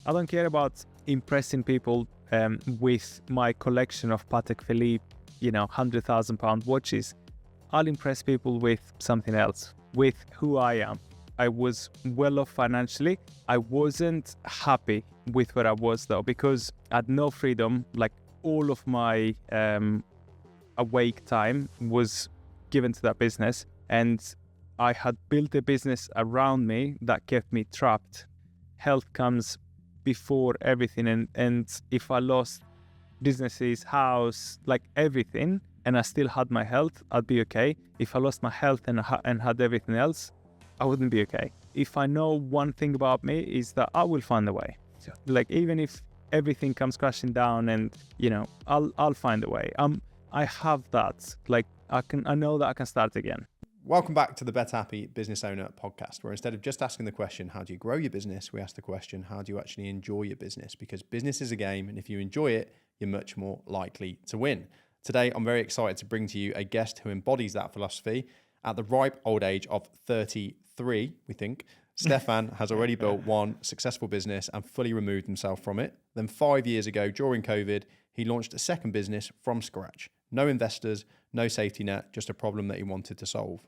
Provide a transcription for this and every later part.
I don't care about impressing people with my collection of Patek Philippe, £100,000 watches. I'll impress people with something else, with who I am. I was well off financially. I wasn't happy with where I was though, because I had no freedom. Like all of my awake time was given to that business, and I had built a business around me that kept me trapped. Health comes before everything, and if I lost businesses, house, like everything, and I still had my health, I'd be okay. If I lost my health and had everything else, I wouldn't be okay. If I know one thing about me is that I will find a way. So, like even if everything comes crashing down, and I'll find a way. I have that. Like I know that I can start again. Welcome back to the Bet Happy Business Owner podcast, where instead of just asking the question, how do you grow your business? We ask the question, how do you actually enjoy your business? Because business is a game, and if you enjoy it, you're much more likely to win. Today, I'm very excited to bring to you a guest who embodies that philosophy. At the ripe old age of 33, we think, Stefan has already built one successful business and fully removed himself from it. Then 5 years ago, during COVID, he launched a second business from scratch. No investors, no safety net, just a problem that he wanted to solve.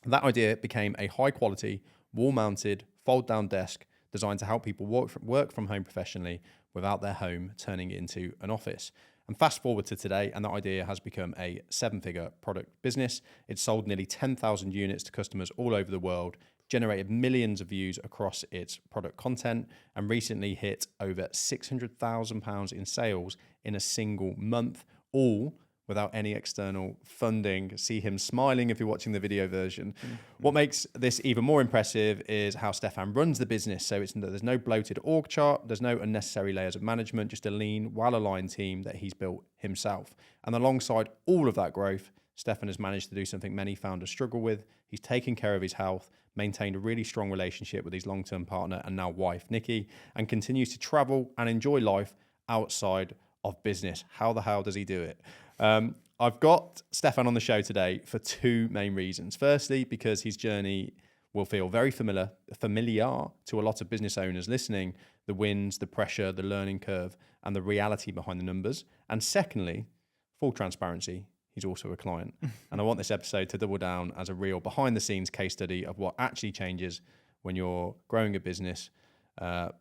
That idea became a high-quality, wall-mounted, fold-down desk designed to help people work from home professionally without their home turning it into an office. And fast forward to today, and that idea has become a 7-figure product business. It's sold nearly 10,000 units to customers all over the world, generated millions of views across its product content, and recently hit over £600,000 in sales in a single month, all without any external funding. See him smiling if you're watching the video version. What makes this even more impressive is how Stefan runs the business. So there's no bloated org chart, there's no unnecessary layers of management, just a lean, well-aligned team that he's built himself. And alongside all of that growth, Stefan has managed to do something many founders struggle with. He's taken care of his health, maintained a really strong relationship with his long-term partner and now wife, Nikki, and continues to travel and enjoy life outside of business. How the hell does he do it? I've got Stefan on the show today for two main reasons. Firstly, because his journey will feel very familiar to a lot of business owners listening, the wins, the pressure, the learning curve, and the reality behind the numbers. And secondly, full transparency, he's also a client. And I want this episode to double down as a real behind the scenes case study of what actually changes when you're growing a business,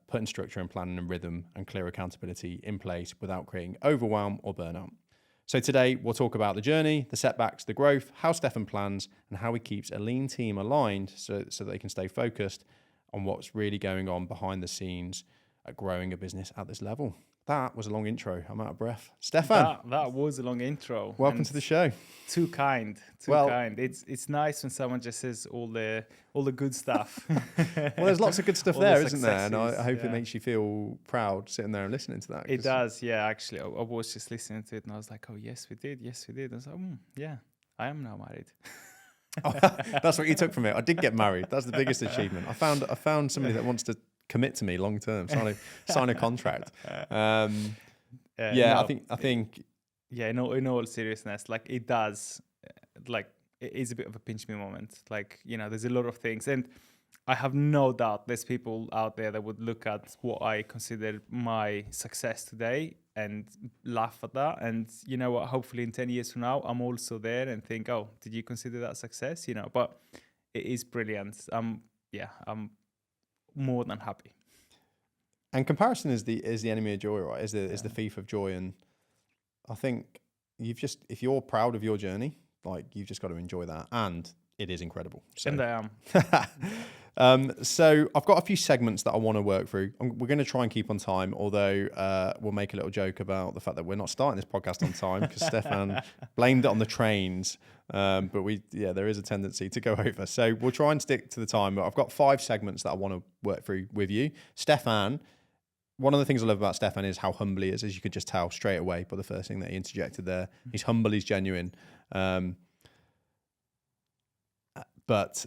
putting structure and planning and rhythm and clear accountability in place without creating overwhelm or burnout. So today we'll talk about the journey, the setbacks, the growth, how Stefan plans, and how he keeps a lean team aligned so that they can stay focused on what's really going on behind the scenes at growing a business at this level. That was a long intro. I'm out of breath. Stefan. That was a long intro. Welcome to the show. Too kind. Kind. It's nice when someone just says all the good stuff. Well, there's lots of good stuff there, isn't there? And I hope it makes you feel proud sitting there and listening to that. It does, yeah. Actually, I was just listening to it and I was like, oh, yes, we did. And I was like, yeah, I am now married. Oh, that's what you took from it. I did get married. That's the biggest achievement. I found somebody that wants to commit to me long term, sign a contract. I think. Yeah, in all seriousness, like it does, like it is a bit of a pinch me moment. Like, there's a lot of things, and I have no doubt there's people out there that would look at what I consider my success today and laugh at that. And you know what? Hopefully in 10 years from now, I'm also there and think, oh, did you consider that success? But it is brilliant. I'm more than happy. And comparison is the enemy of joy, right? Is the thief of joy. And I think if you're proud of your journey, like you've just got to enjoy that. And it is incredible. So. And I am. So I've got a few segments that I want to work through. We're going to try and keep on time, although we'll make a little joke about the fact that we're not starting this podcast on time because Stefan blamed it on the trains. But there is a tendency to go over. So we'll try and stick to the time. But I've got 5 segments that I want to work through with you. Stefan, one of the things I love about Stefan is how humble he is, as you could just tell straight away by the first thing that he interjected there. He's humble, he's genuine. But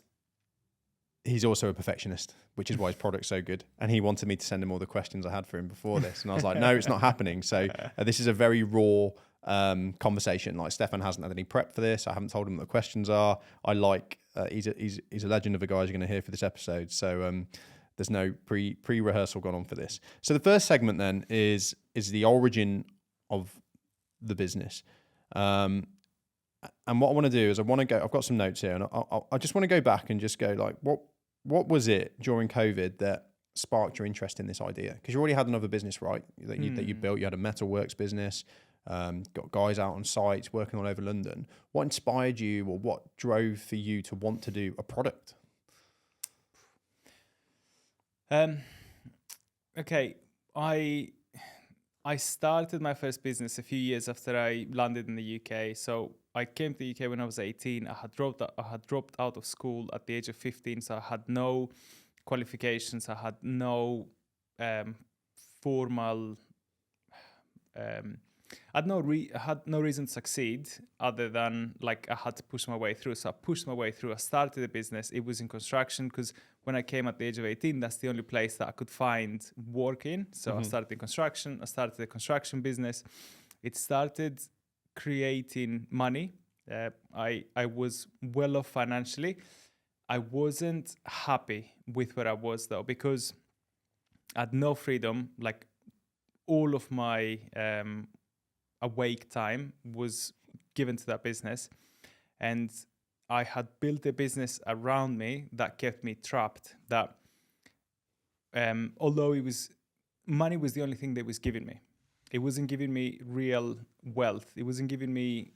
he's also a perfectionist, which is why his product's so good. And he wanted me to send him all the questions I had for him before this. And I was like, no, it's not happening. So this is a very raw conversation. Like Stefan hasn't had any prep for this. I haven't told him what the questions are. He's a legend of a guy you're going to hear for this episode. So There's no pre-rehearsal gone on for this. So the first segment then is the origin of the business. And what I want to do is I've got some notes here, and I just want to go back and just go like, what was it during COVID that sparked your interest in this idea? Because you already had another business, right? That you built. You had a metalworks business. Got guys out on sites working all over London. What inspired you, or what drove for you to want to do a product? Okay, I started my first business a few years after I landed in the UK. So I came to the UK when I was 18. I had dropped out of school at the age of 15. So I had no qualifications. I had no formal. I had no reason to succeed other than like I had to push my way through. So I pushed my way through. I started a business. It was in construction because when I came at the age of 18, that's the only place that I could find work in. So I started in construction. I started a construction business. It started creating money. I was well off financially. I wasn't happy with where I was though, because I had no freedom. Like all of my awake time was given to that business, and I had built a business around me that kept me trapped. That although money was the only thing that was giving me, it wasn't giving me real wealth. It wasn't giving me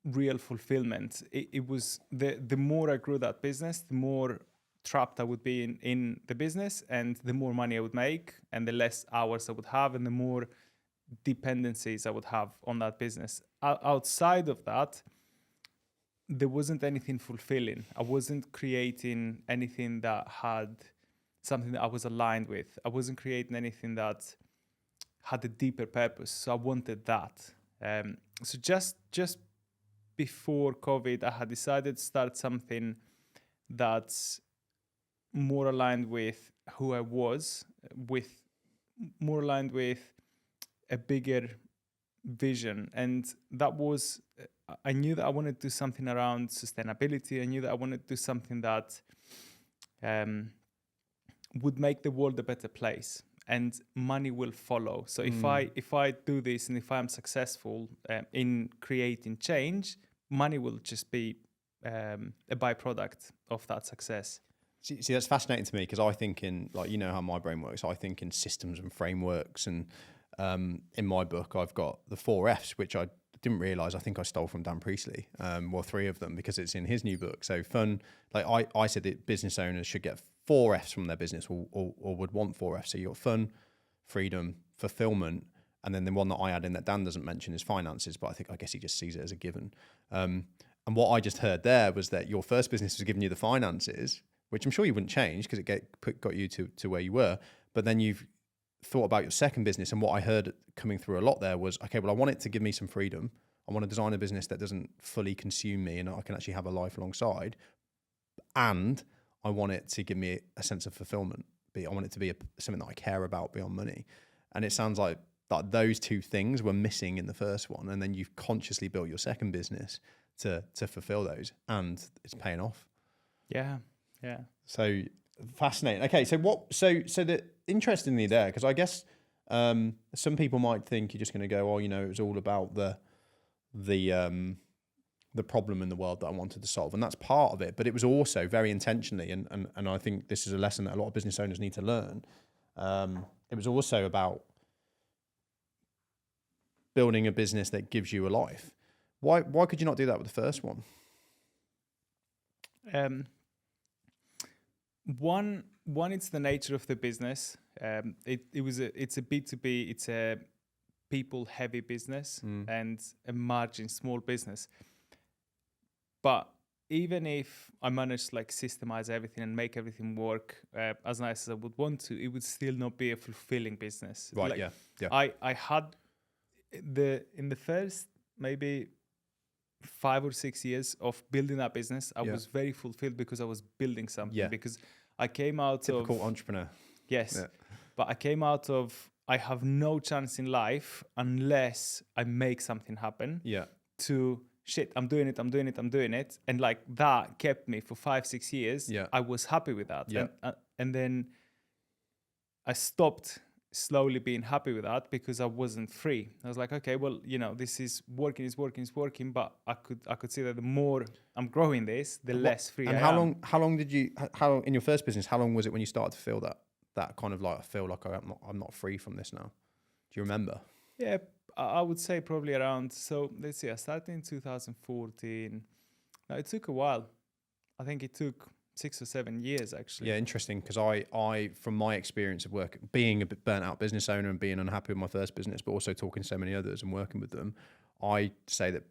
real fulfillment. It was the more I grew that business, the more trapped I would be in the business, and the more money I would make, and the less hours I would have, and the more dependencies I would have on that business. Outside of that, there wasn't anything fulfilling. I wasn't creating anything that had something that I was aligned with. I wasn't creating anything that had a deeper purpose. So I wanted that. So just before COVID, I had decided to start something that's more aligned with who I was, more aligned with a bigger vision. And that was, I knew that I wanted to do something around sustainability. I knew that I wanted to do something that would make the world a better place, and money will follow. So if I do this, and if I'm successful in creating change, money will just be a byproduct of that success. See, that's fascinating to me, because I think in, like, you know how my brain works. I think in systems and frameworks, and in my book, I've got the 4 Fs, which I didn't realize. I think I stole from Dan Priestley, well, 3 of them, because it's in his new book. So fun, like I said that business owners should get 4 Fs from their business, or would want 4 Fs. So you got fun, freedom, fulfillment, and then the one that I add in that Dan doesn't mention is finances, but I guess he just sees it as a given. And what I just heard there was that your first business was giving you the finances, which I'm sure you wouldn't change because it got you to where you were. But then you've thought about your second business, and what I heard coming through a lot there was, okay, well, I want it to give me some freedom. I want to design a business that doesn't fully consume me, and I can actually have a life alongside. And I want it to give me a sense of fulfillment. I want it to be something that I care about beyond money. And it sounds like that those 2 things were missing in the first one, and then you've consciously built your second business to fulfill those, and it's paying off. Yeah. So fascinating. Okay, so the interestingly there, because I guess some people might think you're just going to go, oh, you know, it was all about the problem in the world that I wanted to solve, and that's part of it. But it was also very intentionally, and I think this is a lesson that a lot of business owners need to learn. It was also about building a business that gives you a life. Why could you not do that with the first one? One, it's the nature of the business. It's a B2B, it's a people-heavy business and a margin small business. But even if I managed to like systemize everything and make everything work as nice as I would want to, it would still not be a fulfilling business. Right. Like, Yeah. I had in the first maybe 5 or 6 years of building that business, I was very fulfilled because I was building something. Yeah. Because I came out typical entrepreneur. Yes. Yeah. But I came out of, I have no chance in life unless I make something happen. Yeah. To shit, I'm doing it. And like that kept me for 5-6 years. Yeah. I was happy with that. Yeah. And then I stopped slowly being happy with that because I wasn't free. I was like, okay, well, this is working, but I could see that the more I'm growing this, the less free and I how am. long how long did you how in your first business, how long was it when you started to feel that kind of like, I feel like I'm not free from this now? Do you remember? Yeah, I would say probably around, so let's see, I started in 2014. Now it took a while. I think it took 6 or 7 years actually. Yeah, interesting, because I from my experience of work, being a bit burnt out business owner and being unhappy with my first business, but also talking to so many others and working with them, I say that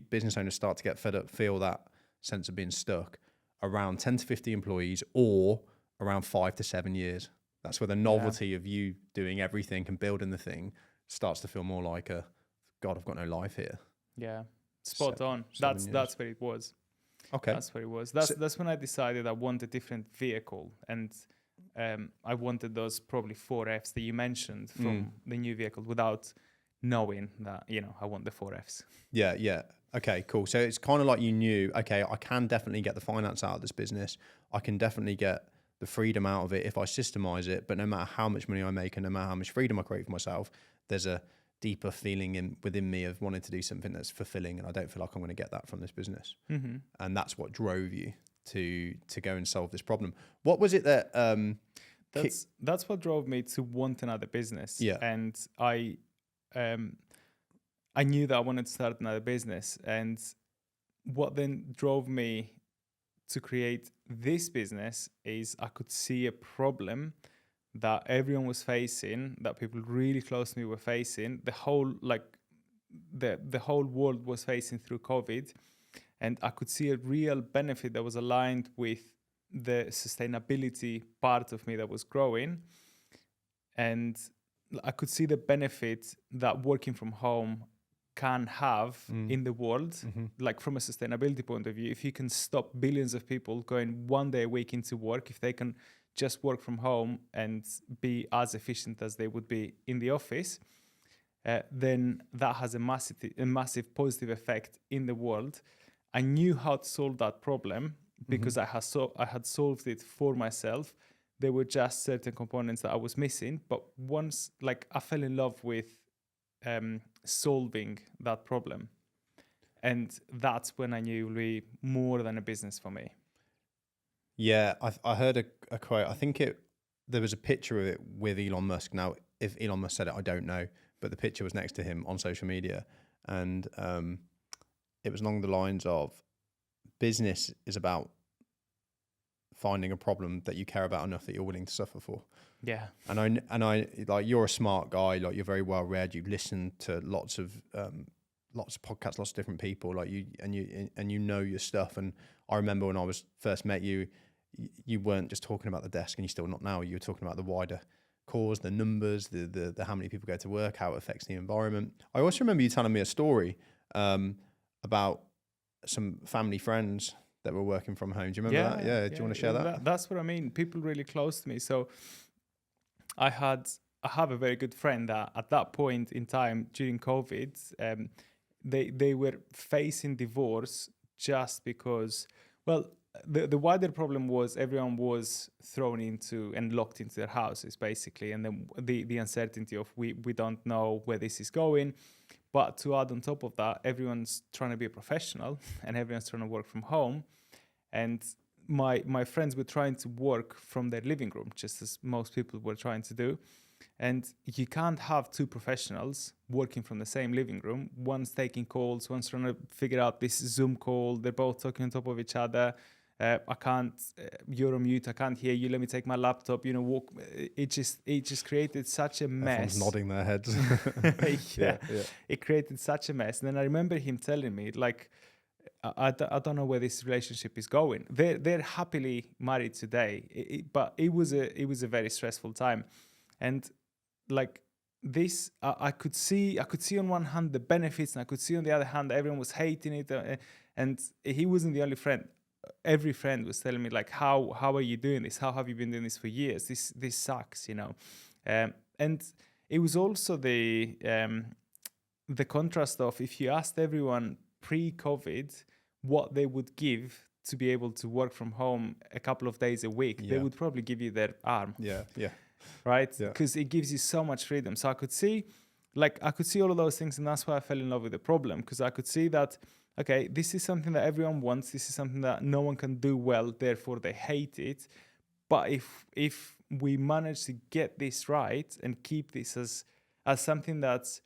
business owners start to get fed up, feel that sense of being stuck around 10 to 50 employees or around 5 to 7 years. That's where the novelty of you doing everything and building the thing starts to feel more like God, I've got no life here. Yeah, spot on. 7 years. That's where it was. Okay. That's where it was. That's when I decided I want a different vehicle, and I wanted those probably 4Fs that you mentioned from the new vehicle without knowing that, I want the 4Fs. Yeah, yeah. Okay, cool. So it's kind of like you knew, okay, I can definitely get the finance out of this business. I can definitely get the freedom out of it if I systemize it. But no matter how much money I make and no matter how much freedom I create for myself, there's a deeper feeling within me of wanting to do something that's fulfilling, and I don't feel like I'm going to get that from this business. Mm-hmm. And that's what drove you to go and solve this problem. What was it that that's what drove me to want another business. Yeah. And I knew that I wanted to start another business, and what then drove me to create this business is I could see a problem that everyone was facing, that people really close to me were facing, the whole world was facing through COVID. And I could see a real benefit that was aligned with the sustainability part of me that was growing. And I could see the benefit that working from home can have in the world, like from a sustainability point of view. If you can stop billions of people going 1 day a week into work, if they can just work from home and be as efficient as they would be in the office, then that has a massive positive effect in the world. I knew how to solve that problem because I had solved it for myself. There were just certain components that I was missing, but once I fell in love with solving that problem, and that's when I knew it would be more than a business for me. Yeah, I heard a quote. I think there was a picture of it with Elon Musk. Now, if Elon Musk said it, I don't know, but the picture was next to him on social media, and it was along the lines of, business is about finding a problem that you care about enough that you're willing to suffer for. Yeah. And I like, you're a smart guy, like you're very well read. You've listened to lots of podcasts, lots of different people, like you know your stuff. And I remember when I first met you, you weren't just talking about the desk, and you're still not now. You were talking about the wider cause, the numbers, the how many people go to work, how it affects the environment. I also remember you telling me a story about some family friends that were working from home. Do you remember that? Yeah. Do you want to share that? That's what I mean. People really close to me. So I have a very good friend that at that point in time during COVID, they were facing divorce just because, well, the wider problem was everyone was thrown into and locked into their houses basically, and then the uncertainty of we don't know where this is going. But to add on top of that, everyone's trying to be a professional and everyone's trying to work from home. And my friends were trying to work from their living room, just as most people were trying to do. And you can't have two professionals working from the same living room. One's taking calls, one's trying to figure out this Zoom call. They're both talking on top of each other. I can't, you're on mute, I can't hear you, let me take my laptop, walk. It just created such a mess. Everyone's nodding their heads. yeah. It created such a mess. And then I remember him telling me, I don't know where this relationship is going. They're happily married today, but it was a very stressful time. And this, I could see on one hand the benefits, and I could see on the other hand everyone was hating it, and he wasn't the only friend. Every friend was telling me how are you doing this? How have you been doing this for years? This sucks, and it was also the contrast of, if you asked everyone pre-COVID, what they would give to be able to work from home a couple of days a week, they would probably give you their arm. Yeah. Right? Because it gives you so much freedom. So I could see all of those things, and that's why I fell in love with the problem, because I could see that, okay, this is something that everyone wants. This is something that no one can do well, therefore they hate it. But if we manage to get this right and keep this as something that's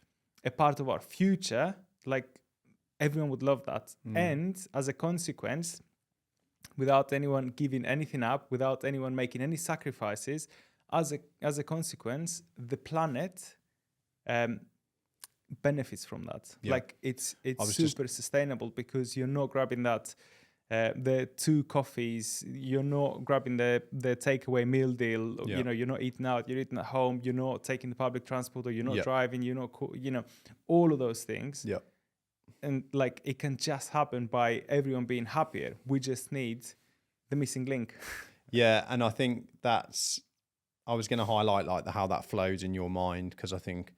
a part of our future, like, everyone would love that. And as a consequence, without anyone giving anything up, without anyone making any sacrifices, as a consequence, the planet benefits from that. Like, it's super sustainable, because you're not grabbing that the 2 coffees, you're not grabbing the takeaway meal deal, you're not eating out, you're eating at home, you're not taking the public transport, or you're not driving, you're not all of those things. And like, it can just happen by everyone being happier. We just need the missing link. And I think I was going to highlight like how that flows in your mind, because I think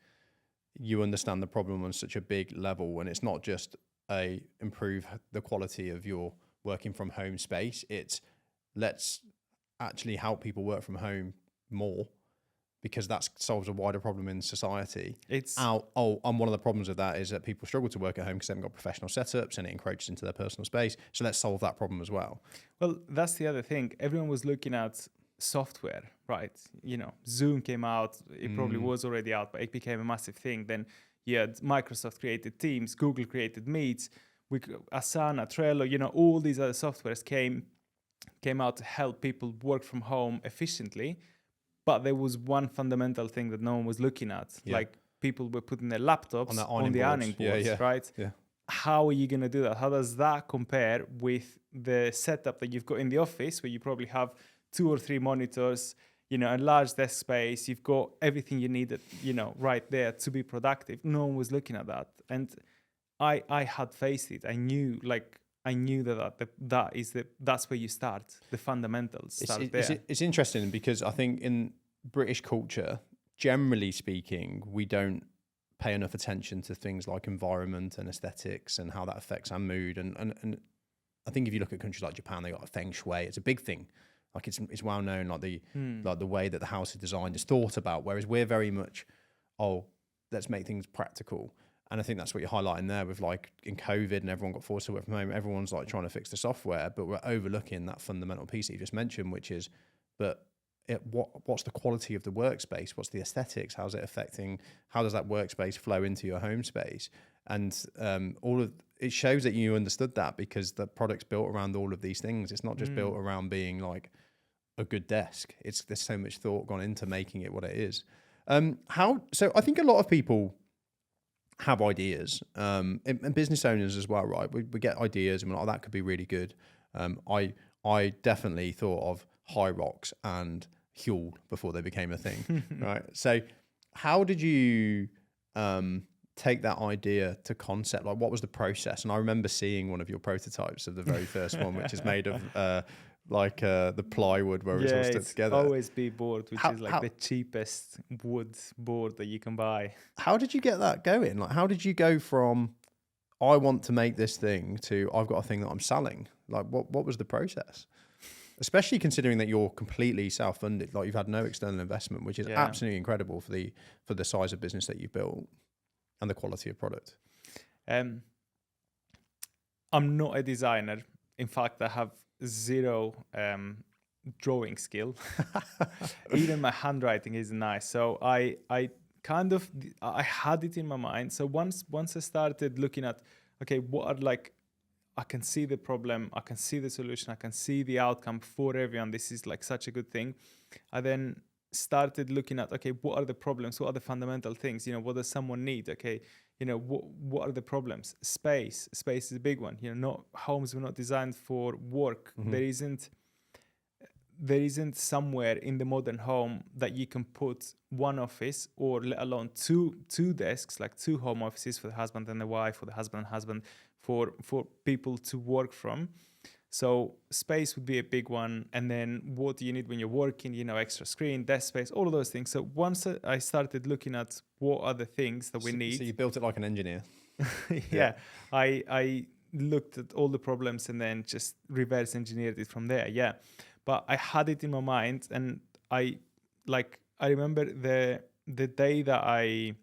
you understand the problem on such a big level, and it's not just improve the quality of your working from home space. It's let's actually help people work from home more, because that solves a wider problem in society. And one of the problems of that is that people struggle to work at home because they haven't got professional setups, and it encroaches into their personal space. So let's solve that problem as well. Well, that's the other thing. Everyone was looking at software, right? Zoom came out. It probably was already out, but it became a massive thing. Then Microsoft created Teams, Google created Meets, Asana, Trello, all these other softwares came out to help people work from home efficiently. But there was one fundamental thing that no one was looking at. Like, people were putting their laptops on the ironing boards, right? How are you going to do that? How does that compare with the setup that you've got in the office, where you probably have 2 or 3 monitors, a large desk space, you've got everything you need, right there to be productive? No one was looking at that. And I had faced it. I knew that's where you start. The fundamentals start there. It's interesting, because I think in British culture, generally speaking, we don't pay enough attention to things like environment and aesthetics and how that affects our mood. And I think if you look at countries like Japan, they got a feng shui. It's a big thing. Like, it's well known, like the way that the house is designed is thought about. Whereas we're very much, let's make things practical. And I think that's what you're highlighting there with, like, in COVID and everyone got forced to work from home. Everyone's like trying to fix the software, but we're overlooking that fundamental piece that you just mentioned, which is, what's the quality of the workspace? What's the aesthetics? How's it affecting? How does that workspace flow into your home space? And it shows that you understood that, because the product's built around all of these things. It's not just built around being like a good desk. There's so much thought gone into making it what it is. So I think a lot of people have ideas, and business owners as well, right? We get ideas and we're like, that could be really good. I definitely thought of High Rocks and Huel before they became a thing, right? So how did you take that idea to concept? Like, what was the process? And I remember seeing one of your prototypes of the very first one, which is made of the plywood where it's all stuck together. OSB board, which is the cheapest wood board that you can buy. How did you get that going? Like, how did you go from I want to make this thing to I've got a thing that I'm selling? Like, what was the process? Especially considering that you're completely self-funded, like you've had no external investment, which is absolutely incredible for the size of business that you've built and the quality of product. I'm not a designer. In fact, I have zero drawing skill. Even my handwriting isn't nice. So I had it in my mind. So once I started looking at, okay, what are I can see the problem, I can see the solution, I can see the outcome for everyone. This is such a good thing. I then started looking at, okay, what are the problems? What are the fundamental things? What does someone need? Okay, what are the problems? Space is a big one. Homes were not designed for work. Mm-hmm. There isn't somewhere in the modern home that you can put one office, or let alone two desks, like 2 home offices for the husband and the wife, or the husband and husband, for people to work from. So space would be a big one. And then what do you need when you're working? Extra screen, desk space, all of those things. So once I started looking at what are the things that we need. So you built it like an engineer. Yeah, I looked at all the problems and then just reverse engineered it from there. Yeah, but I had it in my mind, and I remember the day that I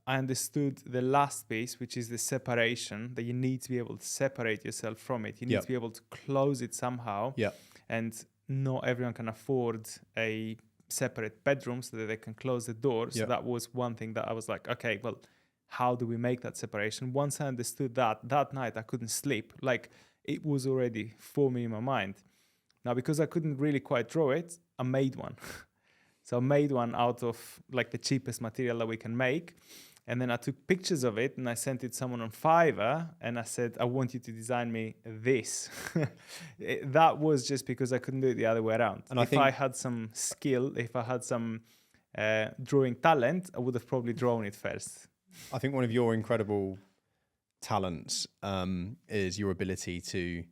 understood the last piece, which is the separation, that you need to be able to separate yourself from it. You need Yep. to be able to close it somehow. Yeah. And not everyone can afford a separate bedroom so that they can close the door. So Yep. that was one thing that I was like, okay, well, how do we make that separation? Once I understood that night I couldn't sleep. Like, it was already forming in my mind. Now, because I couldn't really quite draw it, I made one. So I made one out of like the cheapest material that we can make. And then I took pictures of it and I sent it to someone on Fiverr and I said, I want you to design me this. That was just because I couldn't do it the other way around. And if I had some skill, if I had some drawing talent, I would have probably drawn it first. I think one of your incredible talents is your ability to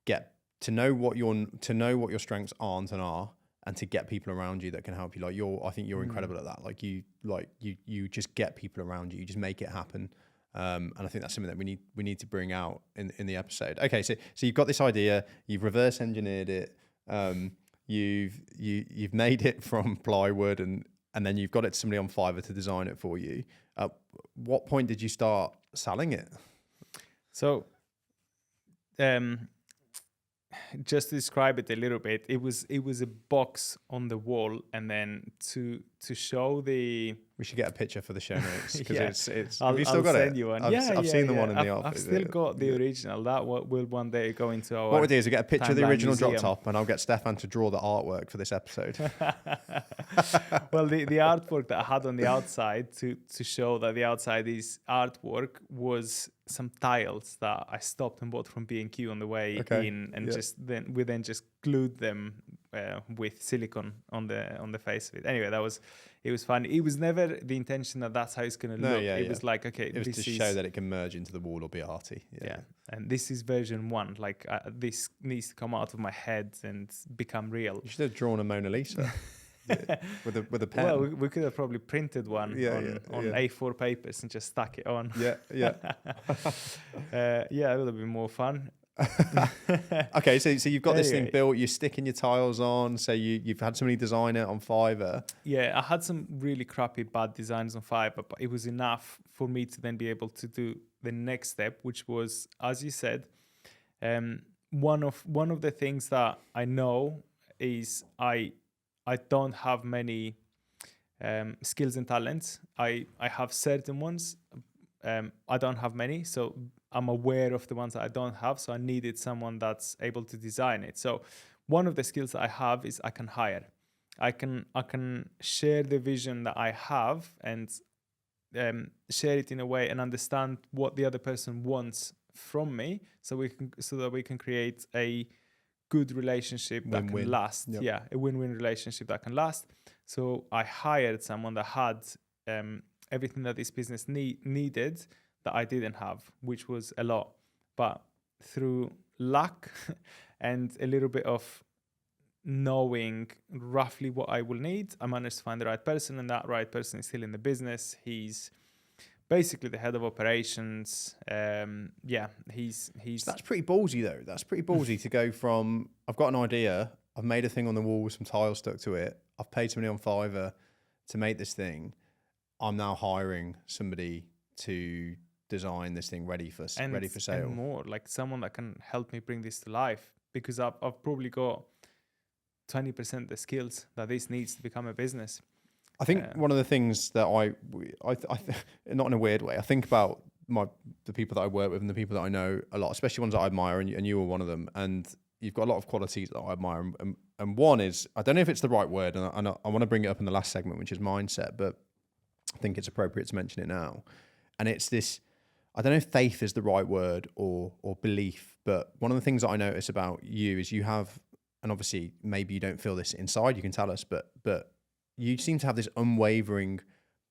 get to know what your strengths aren't and are, and to get people around you that can help you. I think you're incredible at that. You just get people around you. You just make it happen. And I think that's something that we need to bring out in the episode. Okay, so you've got this idea. You've reverse engineered it. You've made it from plywood, and then you've got it to somebody on Fiverr to design it for you. At what point did you start selling it? So, just to describe it a little bit, it was a box on the wall, and then to show the. We should get a picture for the show notes, because it's. I'll send you one. I've seen the one in the office. I've still got the original. That will one day go into our. What we'll do is we'll get a picture of the original museum. drop top, and I'll get Stefan to draw the artwork for this episode. Well, the artwork that I had on the outside to show that the outside is artwork was some tiles that I stopped and bought from B&Q on the way in, and we just glued them with silicone on the face of it. Anyway, it was fun. It was never the intention that that's how it's going to look. It was like, okay, it was to show that it can merge into the wall or be arty. Yeah. And this is version 1. Like, this needs to come out of my head and become real. You should have drawn a Mona Lisa. with a pen. Well, we could have probably printed one on A4 papers and just stuck it on. Yeah. It would have been more fun. Okay, so you've got this thing built. You're sticking your tiles on. So you've had somebody design it on Fiverr. Yeah, I had some really crappy, bad designs on Fiverr, but it was enough for me to then be able to do the next step, which was, as you said, one of the things that I know is I don't have many skills and talents. I have certain ones. I don't have many, so I'm aware of the ones that I don't have. So I needed someone that's able to design it. So one of the skills that I have is I can hire. I can share the vision that I have and share it in a way and understand what the other person wants from me, so that we can create a good relationship that can last. Yep. Yeah, a win-win relationship that can last. So I hired someone that had everything that this business needed that I didn't have, which was a lot. But through luck and a little bit of knowing roughly what I will need, I managed to find the right person, and that right person is still in the business. He's basically the head of operations. He's. So that's pretty ballsy, though. That's pretty ballsy to go from, I've got an idea, I've made a thing on the wall with some tiles stuck to it, I've paid somebody on Fiverr to make this thing, I'm now hiring somebody to design this thing ready for sale. And more, like someone that can help me bring this to life, because I've probably got 20% the skills that this needs to become a business. I think one of the things that I not in a weird way, I think about the people that I work with and the people that I know a lot, especially ones that I admire, and you were one of them. And you've got a lot of qualities that I admire. And one is, I don't know if it's the right word, and I want to bring it up in the last segment, which is mindset, but I think it's appropriate to mention it now. And it's this, I don't know if faith is the right word or belief, but one of the things that I notice about you is you have, and obviously maybe you don't feel this inside, you can tell us, but you seem to have this unwavering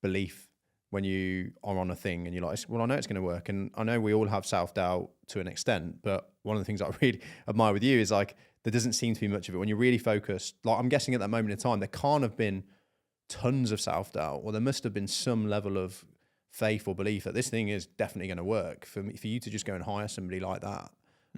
belief when you are on a thing and you're like, well, I know it's going to work. And I know we all have self-doubt to an extent, but one of the things I really admire with you is like, there doesn't seem to be much of it when you're really focused. Like, I'm guessing at that moment in time, there can't have been tons of self-doubt, or there must have been some level of faith or belief that this thing is definitely going to work. For you to just go and hire somebody like that,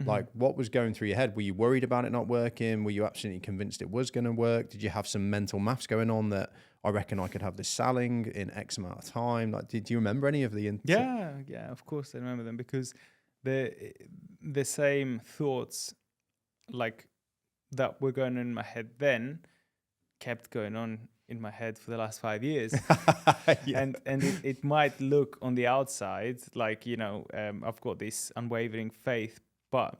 like what was going through your head? Were you worried about it not working? Were you absolutely convinced it was going to work? Did you have some mental maths going on that I reckon I could have this selling in X amount of time? Like, do you remember any of the? Yeah, of course I remember them, because the same thoughts like that were going on in my head then kept going on in my head for the last 5 years. Yeah. and it might look on the outside like, I've got this unwavering faith, but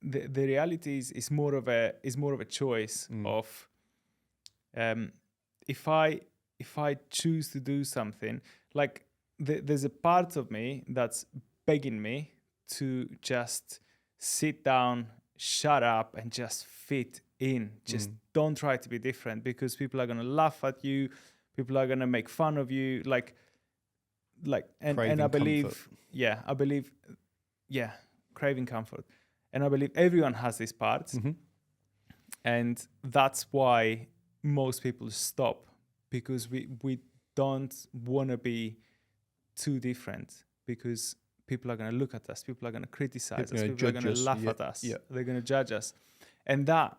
the reality is more of a choice of if I choose to do something, like there's a part of me that's begging me to just sit down, shut up, and just fit in. Just don't try to be different, because people are going to laugh at you. People are going to make fun of you. And I believe, craving comfort. And I believe everyone has this part. And that's why most people stop, because we don't want to be too different, because people are going to look at us, people are going to criticize us, people are going to laugh at us, they're going to judge us. And that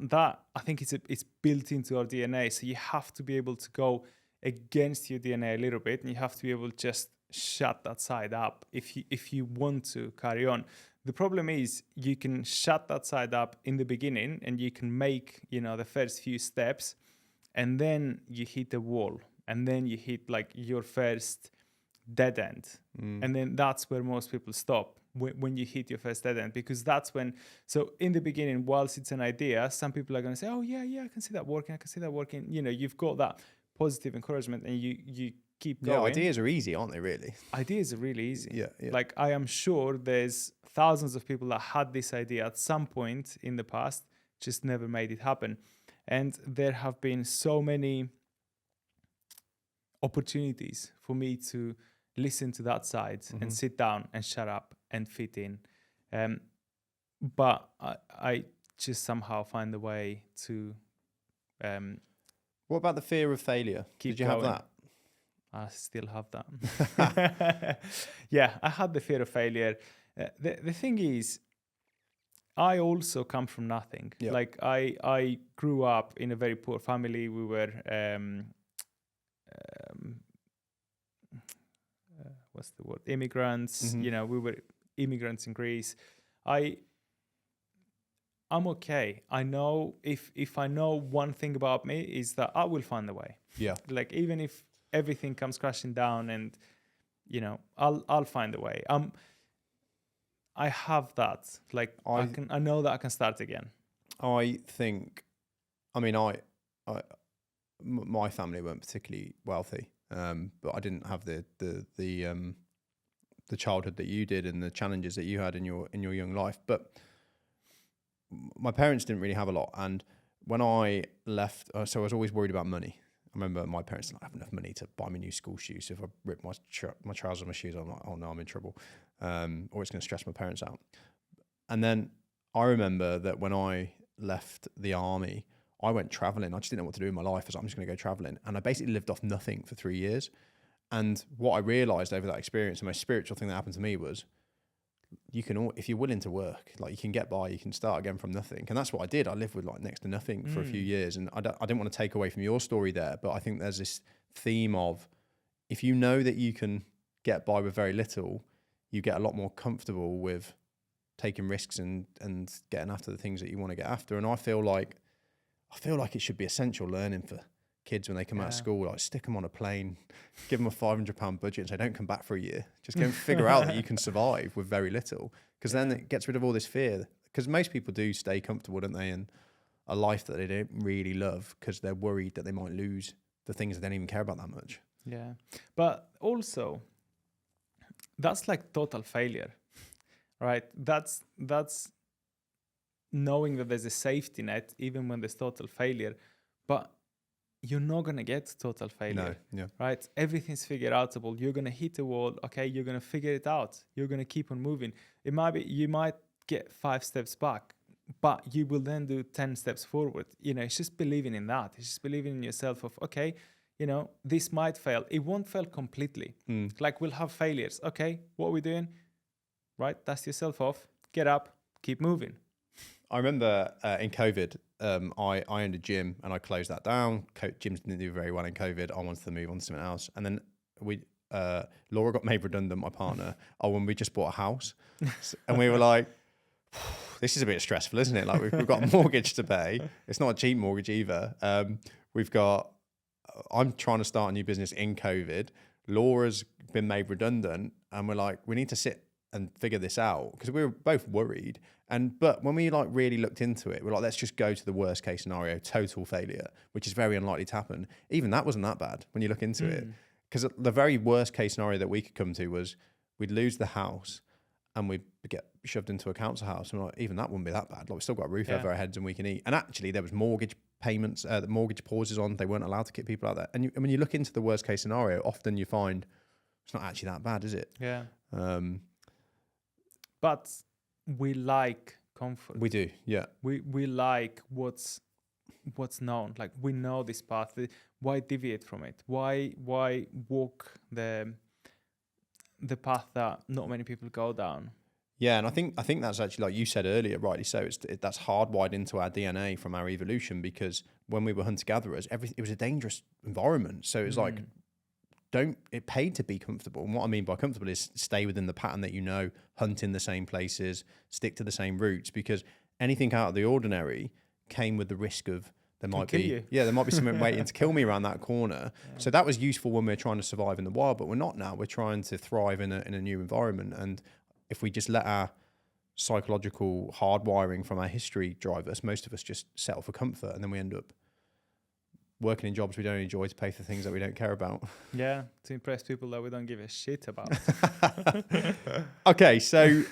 I think it's built into our DNA. So you have to be able to go against your DNA a little bit, and you have to be able to just shut that side up if you want to carry on. The problem is you can shut that side up in the beginning, and you can make, the first few steps, and then you hit a wall, and then you hit like your first dead end. And then that's where most people stop, when you hit your first dead end, because that's when, so in the beginning, whilst it's an idea, some people are going to say, oh yeah, I can see that working. You've got that positive encouragement, and you keep going. Yeah, ideas are easy, aren't they, really? Ideas are really easy. Yeah. Like, I am sure there's thousands of people that had this idea at some point in the past, just never made it happen. And there have been so many opportunities for me to listen to that side and sit down and shut up and fit in. But I just somehow find a way to... what about the fear of failure? Did you have that? I still have that. Yeah, I had the fear of failure. The thing is, I also come from nothing. Yeah. Like, I grew up in a very poor family. We were... what's the word? Immigrants. We were immigrants in Greece. I'm okay. I know if I know one thing about me, is that I will find a way. Yeah. Like, even if everything comes crashing down, and I'll find a way. I have that. Like, I know that I can start again. I think, my family weren't particularly wealthy, but I didn't have the childhood that you did, and the challenges that you had in your young life. But my parents didn't really have a lot, and when I left, so I was always worried about money. I remember my parents didn't have enough money to buy me new school shoes. So if I ripped my trousers and my shoes, I'm like, oh no, I'm in trouble. Or it's going to stress my parents out. And then I remember that when I left the army, I went traveling. I just didn't know what to do in my life. I was like, I'm just going to go traveling. And I basically lived off nothing for 3 years. And what I realized over that experience, the most spiritual thing that happened to me was, you can, if you're willing to work, like, you can get by, you can start again from nothing. And that's what I did. I lived with like next to nothing for a few years. And I didn't want to take away from your story there, but I think there's this theme of, if you know that you can get by with very little, you get a lot more comfortable with taking risks and getting after the things that you want to get after. And I feel like it should be essential learning for kids when they come out of school. Like, stick them on a plane, give them a £500 budget, and say, don't come back for a year. Just go and figure out that you can survive with very little, because then it gets rid of all this fear. Because most people do stay comfortable, don't they, in a life that they don't really love, because they're worried that they might lose the things that they don't even care about that much. Yeah, but also, that's like total failure, right? That's knowing that there's a safety net even when there's total failure, but you're not going to get total failure, right? Everything's figure outable. You're going to hit a wall. Okay, you're going to figure it out. You're going to keep on moving. It might be, you might get 5 steps back, but you will then do 10 steps forward. It's just believing in that. It's just believing in yourself of, okay, this might fail. It won't fail completely. Like we'll have failures. Okay, what are we doing? Right, dust yourself off, get up, keep moving. I remember in COVID, I owned a gym and I closed that down. Gyms didn't do very well in COVID. I wanted to move on to something else. And then Laura got made redundant, my partner, when we just bought a house. And we were like, this is a bit stressful, isn't it? Like we've got a mortgage to pay. It's not a cheap mortgage either. I'm trying to start a new business in COVID. Laura's been made redundant and we're like, we need to sit and figure this out because we were both worried. But when we like really looked into it, we're like, let's just go to the worst case scenario, total failure, which is very unlikely to happen. Even that wasn't that bad when you look into it. Because the very worst case scenario that we could come to was we'd lose the house and we'd get shoved into a council house. And we're like, even that wouldn't be that bad. Like we've still got a roof over our heads and we can eat. And actually there was mortgage payments, the mortgage pauses on. They weren't allowed to kick people out there. And when you look into the worst case scenario, often you find it's not actually that bad, is it? Yeah. But we like comfort. We do, yeah. We like what's known. Like we know this path. Why deviate from it? Why walk the path that not many people go down? Yeah, and I think that's actually, like you said earlier, rightly so. That's hardwired into our DNA from our evolution because when we were hunter gatherers, it was a dangerous environment. So it was like it paid to be comfortable. And what I mean by comfortable is stay within the pattern that you know, hunt in the same places, stick to the same routes, because anything out of the ordinary came with the risk of there might be something waiting to kill me around that corner. Yeah. So that was useful when we were trying to survive in the wild, but we're not now. We're trying to thrive in a new environment. And if we just let our psychological hardwiring from our history drive us, most of us just settle for comfort, and then we end up working in jobs we don't enjoy to pay for things that we don't care about. Yeah, to impress people that we don't give a shit about. Okay, so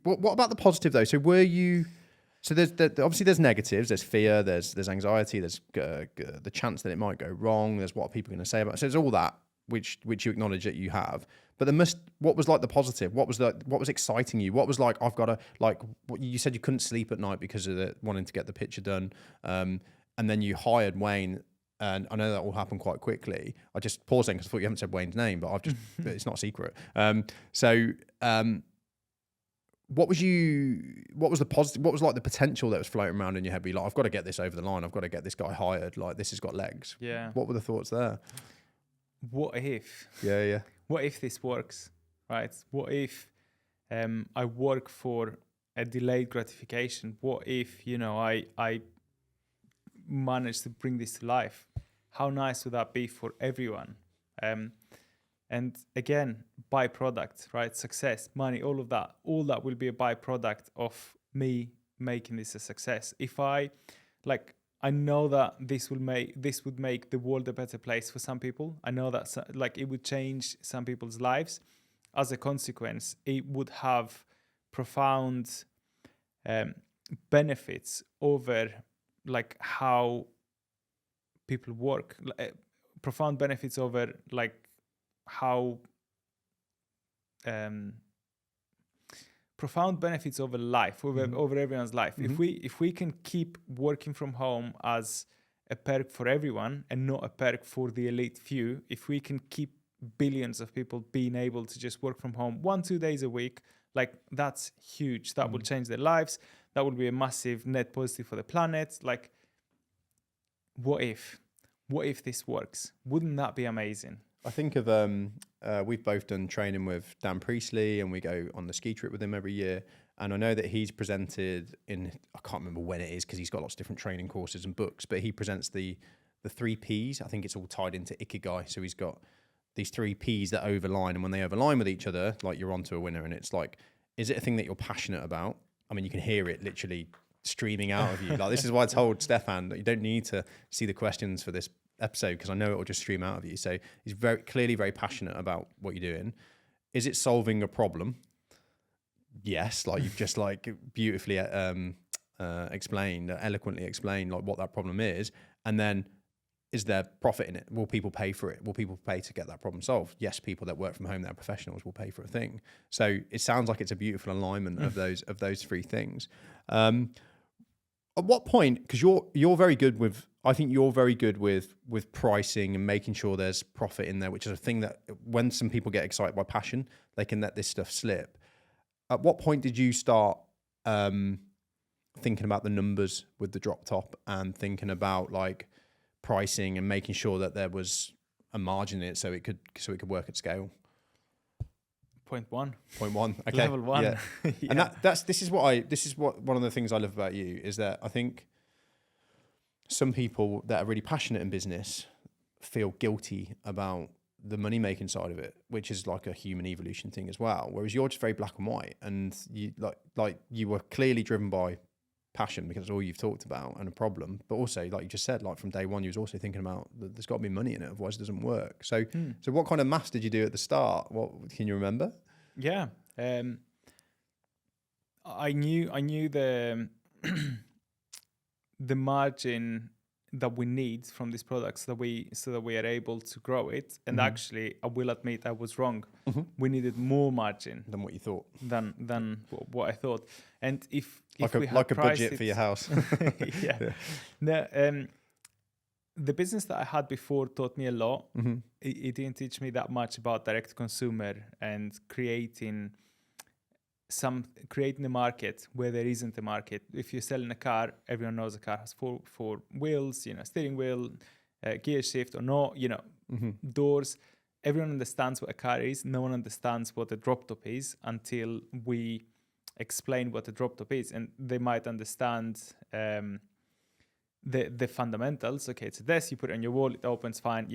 what about the positive though? So there's obviously there's negatives, there's fear, there's anxiety, there's the chance that it might go wrong, there's what people are going to say about it. So there's all that which you acknowledge that you have. But what was like the positive? What was exciting you? What was like, I've got to, like, what you said you couldn't sleep at night because of wanting to get the picture done. And then you hired Wayne, and I know that all happened quite quickly. I just paused then because I thought you haven't said Wayne's name, but it's not a secret. What was the positive? What was like the potential that was floating around in your head? Be like, I've got to get this over the line. I've got to get this guy hired. Like, this has got legs. Yeah. What were the thoughts there? What if? Yeah. What if this works? Right. What if I work for a delayed gratification? What if I manage to bring this to life? How nice would that be for everyone? And again, byproduct, right? Success, money, all that will be a byproduct of me making this a success. If I know that this would make the world a better place for some people. I know that it would change some people's lives. As a consequence, it would have profound benefits over like how people work, profound benefits over like how profound benefits over life, over everyone's life. Mm-hmm. If we can keep working from home as a perk for everyone and not a perk for the elite few, if we can keep billions of people being able to just work from home 1-2 days a week, like that's huge. That will change their lives. That would be a massive net positive for the planet. Like, what if this works? Wouldn't that be amazing? I think of we've both done training with Dan Priestley, and we go on the ski trip with him every year. And I know that he's presented I can't remember when it is because he's got lots of different training courses and books, but he presents the 3 Ps. I think it's all tied into Ikigai. So he's got these 3 Ps that overline, and when they overline with each other, like you're onto a winner. And it's like, is it a thing that you're passionate about? I mean, you can hear it literally streaming out of you. Like, this is why I told Stefan that you don't need to see the questions for this episode because I know it will just stream out of you. So he's very clearly very passionate about what you're doing. Is it solving a problem? Yes, like you've just like beautifully eloquently explained like what that problem is. And then, is there profit in it? Will people pay for it? Will people pay to get that problem solved? Yes, people that work from home that are professionals will pay for a thing. So it sounds like it's a beautiful alignment of those 3 things. At what point, because you're very good with, I think you're very good with pricing and making sure there's profit in there, which is a thing that when some people get excited by passion, they can let this stuff slip. At what point did you start thinking about the numbers with the drop top and thinking about like pricing and making sure that there was a margin in it so it could work at scale? Point one. Okay. Level one. Yeah. Yeah. And this is what one of the things I love about you is that I think some people that are really passionate in business feel guilty about the money making side of it, which is like a human evolution thing as well. Whereas you're just very black and white, and you like you were clearly driven by passion because that's all you've talked about and a problem. But also, like you just said, like from day one, you was also thinking about there's got to be money in it, otherwise it doesn't work. So what kind of maths did you do at the start? What can you remember? Yeah. I knew the the margin that we need from these products so that we are able to grow it. And actually, I will admit I was wrong. We needed more margin Than what you thought. Than what I thought. And if we had a budget for your house. Yeah. No, the business that I had before taught me a lot. It didn't teach me that much about direct consumer and creating a market where there isn't a market. If you're selling a car, everyone knows a car has four wheels, steering wheel, gear shift or no, doors. Everyone understands what a car is. No one understands what a drop top is until we explain what a drop top is, and they might understand the fundamentals. Okay, it's a desk, you put it on your wall, it opens fine,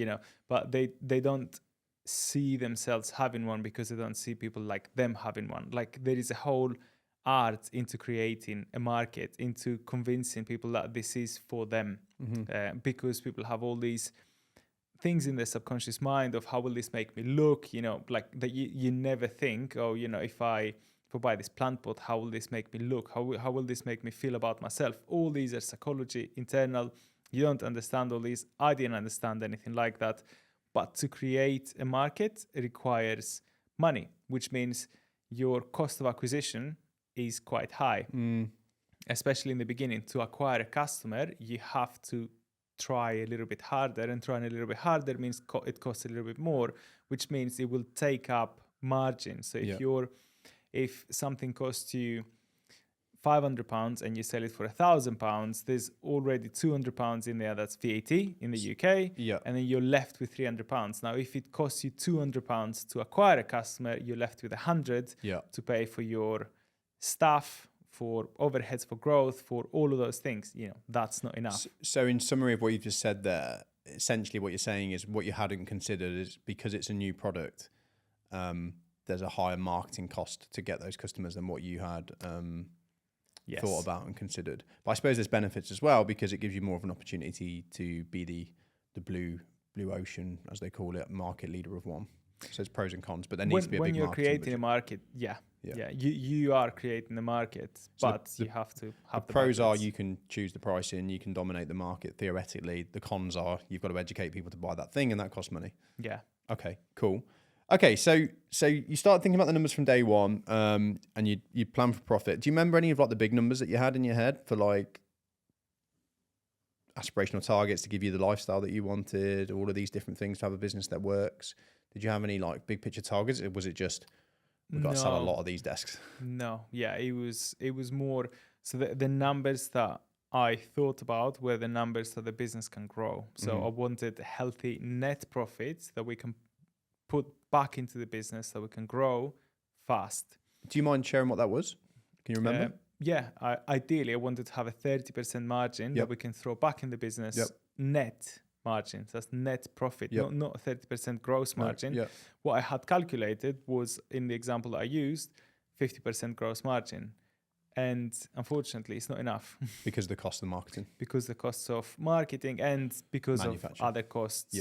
but they don't see themselves having one because they don't see people like them having one. Like there is a whole art into creating a market, into convincing people that this is for them, because people have all these things in their subconscious mind of how will this make me look, like that you never think, if I buy this plant pot, how will this make me look? How will this make me feel about myself? All these are psychology, internal. You don't understand all these. I didn't understand anything like that. But to create a market requires money, which means your cost of acquisition is quite high, especially in the beginning. To acquire a customer, you have to try a little bit harder, and trying a little bit harder means it costs a little bit more, which means it will take up margin. So if something costs you £500 and you sell it for £1,000, there's already £200 in there. That's VAT in the UK. Yeah. And then you're left with £300. Now, if it costs you £200 to acquire a customer, you're left with £100 to pay for your staff, for overheads, for growth, for all of those things. That's not enough. So in summary of what you've just said there, essentially what you're saying is what you hadn't considered is because it's a new product, there's a higher marketing cost to get those customers than what you had thought about and considered. But I suppose there's benefits as well because it gives you more of an opportunity to be the blue ocean, as they call it, market leader of one. So there's pros and cons, but there needs to be a big marketing when you're creating budget. a market, you are creating the market, but you have to have the pros budgets. are you can choose the pricing, you can dominate the market theoretically. The cons are you've got to educate people to buy that thing, and that costs money. Yeah. Okay, cool. Okay, so you start thinking about the numbers from day one, and you plan for profit. Do you remember any of like the big numbers that you had in your head for like aspirational targets to give you the lifestyle that you wanted, all of these different things to have a business that works? Did you have any like big picture targets, or was it just we've got to sell a lot of these desks? No, yeah, it was more. So the numbers that I thought about were the numbers that the business can grow. So I wanted healthy net profits that we can put back into the business so we can grow fast. Do you mind sharing what that was? Can you remember? Ideally, I wanted to have a 30% margin that we can throw back in the business. Net margin. So that's net profit, not a 30% gross margin. What I had calculated was, in the example that I used, 50% gross margin. And unfortunately, it's not enough. Because of the cost of marketing. Because the costs of marketing and because of other costs.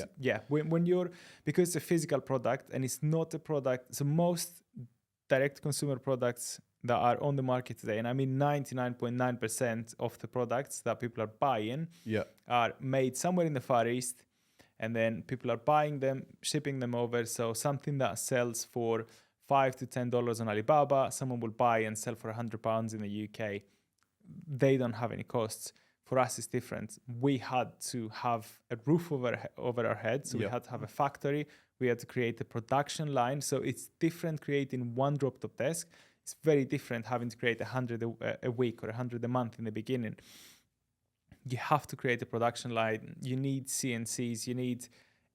Because it's a physical product and it's not a product. So most direct consumer products that are on the market today, and I mean 99.9% of the products that people are buying are made somewhere in the Far East, and then people are buying them, shipping them over. So something that sells for $5 to $10 on Alibaba, someone will buy and sell for £100 in the UK. they don't have any costs. For us, it's different. We had to have a roof over our heads. So we had to have a factory. We had to create a production line. So it's different creating one drop-top desk. It's very different having to create 100 a week or 100 a month in the beginning. You have to create a production line. You need CNCs. You need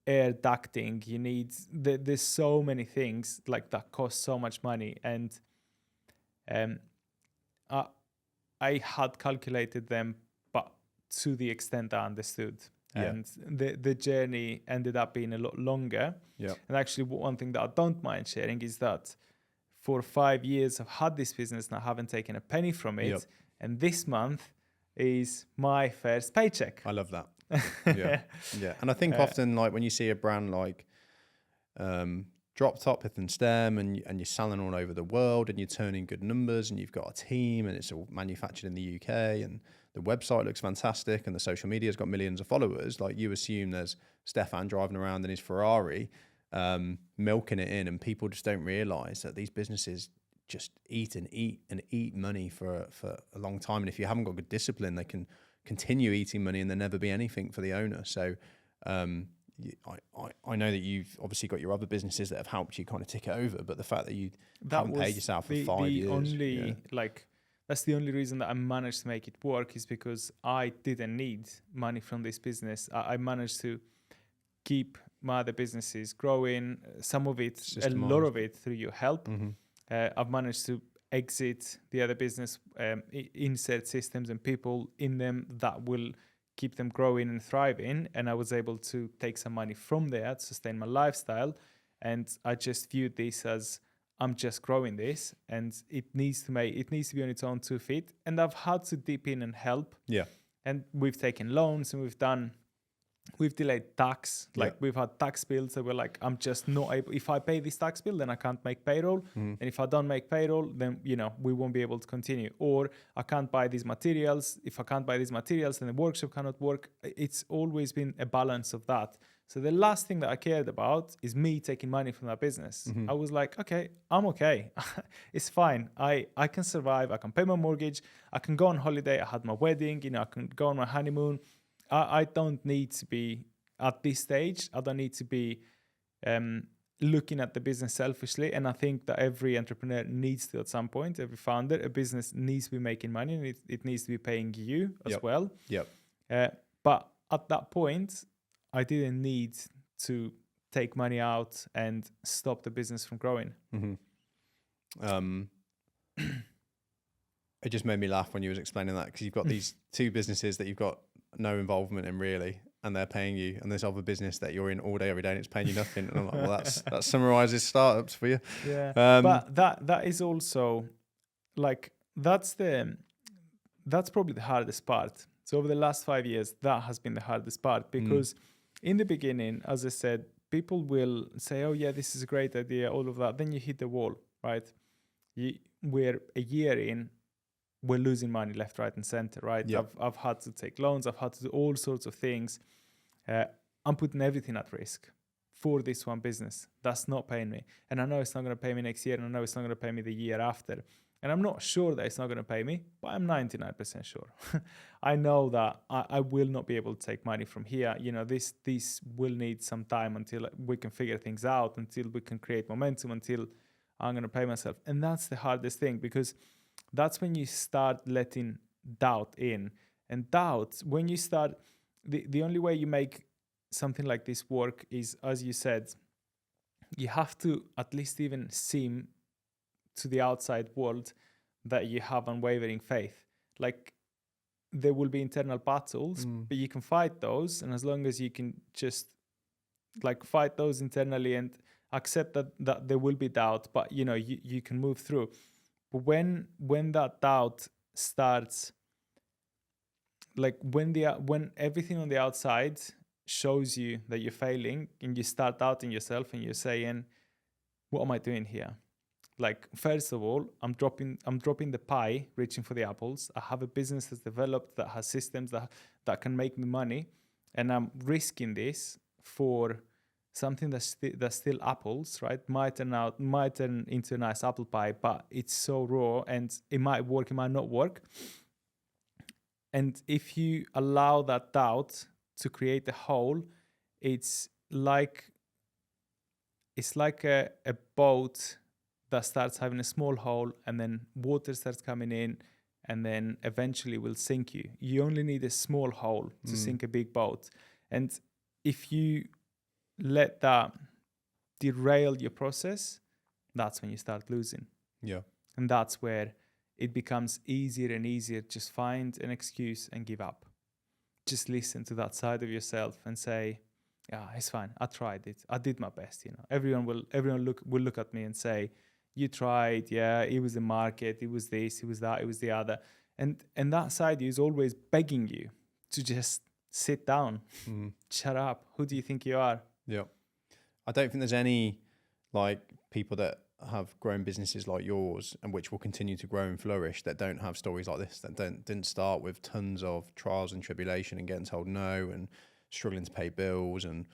air ducting. You need there's so many things like that cost so much money. And I had calculated them, but to the extent I understood. And the journey ended up being a lot longer. And actually, one thing that I don't mind sharing is that for 5 years I've had this business and I haven't taken a penny from it. And this month is my first paycheck. I love that. Yeah. And I think often, like when you see a brand like Drop Top, Pith and Stem, and you're selling all over the world and you're turning good numbers and you've got a team and it's all manufactured in the UK and the website looks fantastic and the social media's got millions of followers, like you assume there's Stefan driving around in his Ferrari milking it in, and people just don't realize that these businesses just eat money for a long time. And if you haven't got good discipline, they can continue eating money and there never be anything for the owner. So I know that you've obviously got your other businesses that have helped you kind of tick it over, but the fact that you haven't paid yourself for 5 years. That's the only reason that I managed to make it work, is because I didn't need money from this business. I managed to keep my other businesses growing, some of it, a lot of it through your help. I've managed to exit the other business, insert systems and people in them that will keep them growing and thriving. And I was able to take some money from there to sustain my lifestyle. And I just viewed this as, I'm just growing this and it needs to be on its own 2 feet. And I've had to dip in and help. And we've taken loans and we've delayed tax. We've had tax bills that were like, I'm just not able, if I pay this tax bill, then I can't make payroll. And if I don't make payroll, then, we won't be able to continue. Or I can't buy these materials. If I can't buy these materials, then the workshop cannot work. It's always been a balance of that. So the last thing that I cared about is me taking money from that business. I was like, okay, I'm okay. It's fine. I can survive. I can pay my mortgage. I can go on holiday. I had my wedding, I can go on my honeymoon. I don't need to be at this stage. I don't need to be looking at the business selfishly. And I think that every entrepreneur needs to, at some point, every founder, a business needs to be making money and it needs to be paying you as well. But at that point, I didn't need to take money out and stop the business from growing. It just made me laugh when you was explaining that, because you've got these 2 businesses that you've got no involvement in really, and they're paying you, and this other business that you're in all day every day and it's paying you nothing. And I'm like, well, that summarizes startups for you. But that is also like, that's probably the hardest part. So over the last 5 years, that has been the hardest part, because in the beginning, as I said, people will say, oh yeah, this is a great idea, all of that. Then you hit the wall, right? We're a year in, we're losing money left, right, and center, right? I've had to take loans. I've had to do all sorts of things. I'm putting everything at risk for this one business. That's not paying me. And I know it's not going to pay me next year, and I know it's not going to pay me the year after. And I'm not sure that it's not going to pay me, but I'm 99% sure. I know that I will not be able to take money from here. This will need some time until we can figure things out, until we can create momentum, until I'm going to pay myself. And that's the hardest thing, because that's when you start letting doubt in. And doubt, when you start, the only way you make something like this work is, as you said, you have to at least even seem to the outside world that you have unwavering faith. Like, there will be internal battles, but you can fight those. And as long as you can just fight those internally and accept that there will be doubt, but you can move through. But when that doubt starts, when everything on the outside shows you that you're failing, and you start doubting yourself and you're saying, what am I doing here? Like, first of all, I'm dropping the pie, reaching for the apples. I have a business that's developed, that has systems that can make me money, and I'm risking this for something that's still apples, right? Might turn into a nice apple pie, but it's so raw, and it might work, it might not work. And if you allow that doubt to create a hole, it's like a boat that starts having a small hole, and then water starts coming in, and then eventually will sink you. You only need a small hole to sink a big boat. And if you let that derail your process, that's when you start losing. Yeah. And that's where it becomes easier and easier. Just find an excuse and give up. Just listen to that side of yourself and say, yeah, it's fine. I tried it. I did my best. Everyone will look at me and say, you tried. Yeah, it was the market. It was this. It was that. It was the other. And that side is always begging you to just sit down, shut up. Who do you think you are? Yeah. I don't think there's any people that have grown businesses like yours and which will continue to grow and flourish that don't have stories like this, that didn't start with tons of trials and tribulation and getting told no and struggling to pay bills. And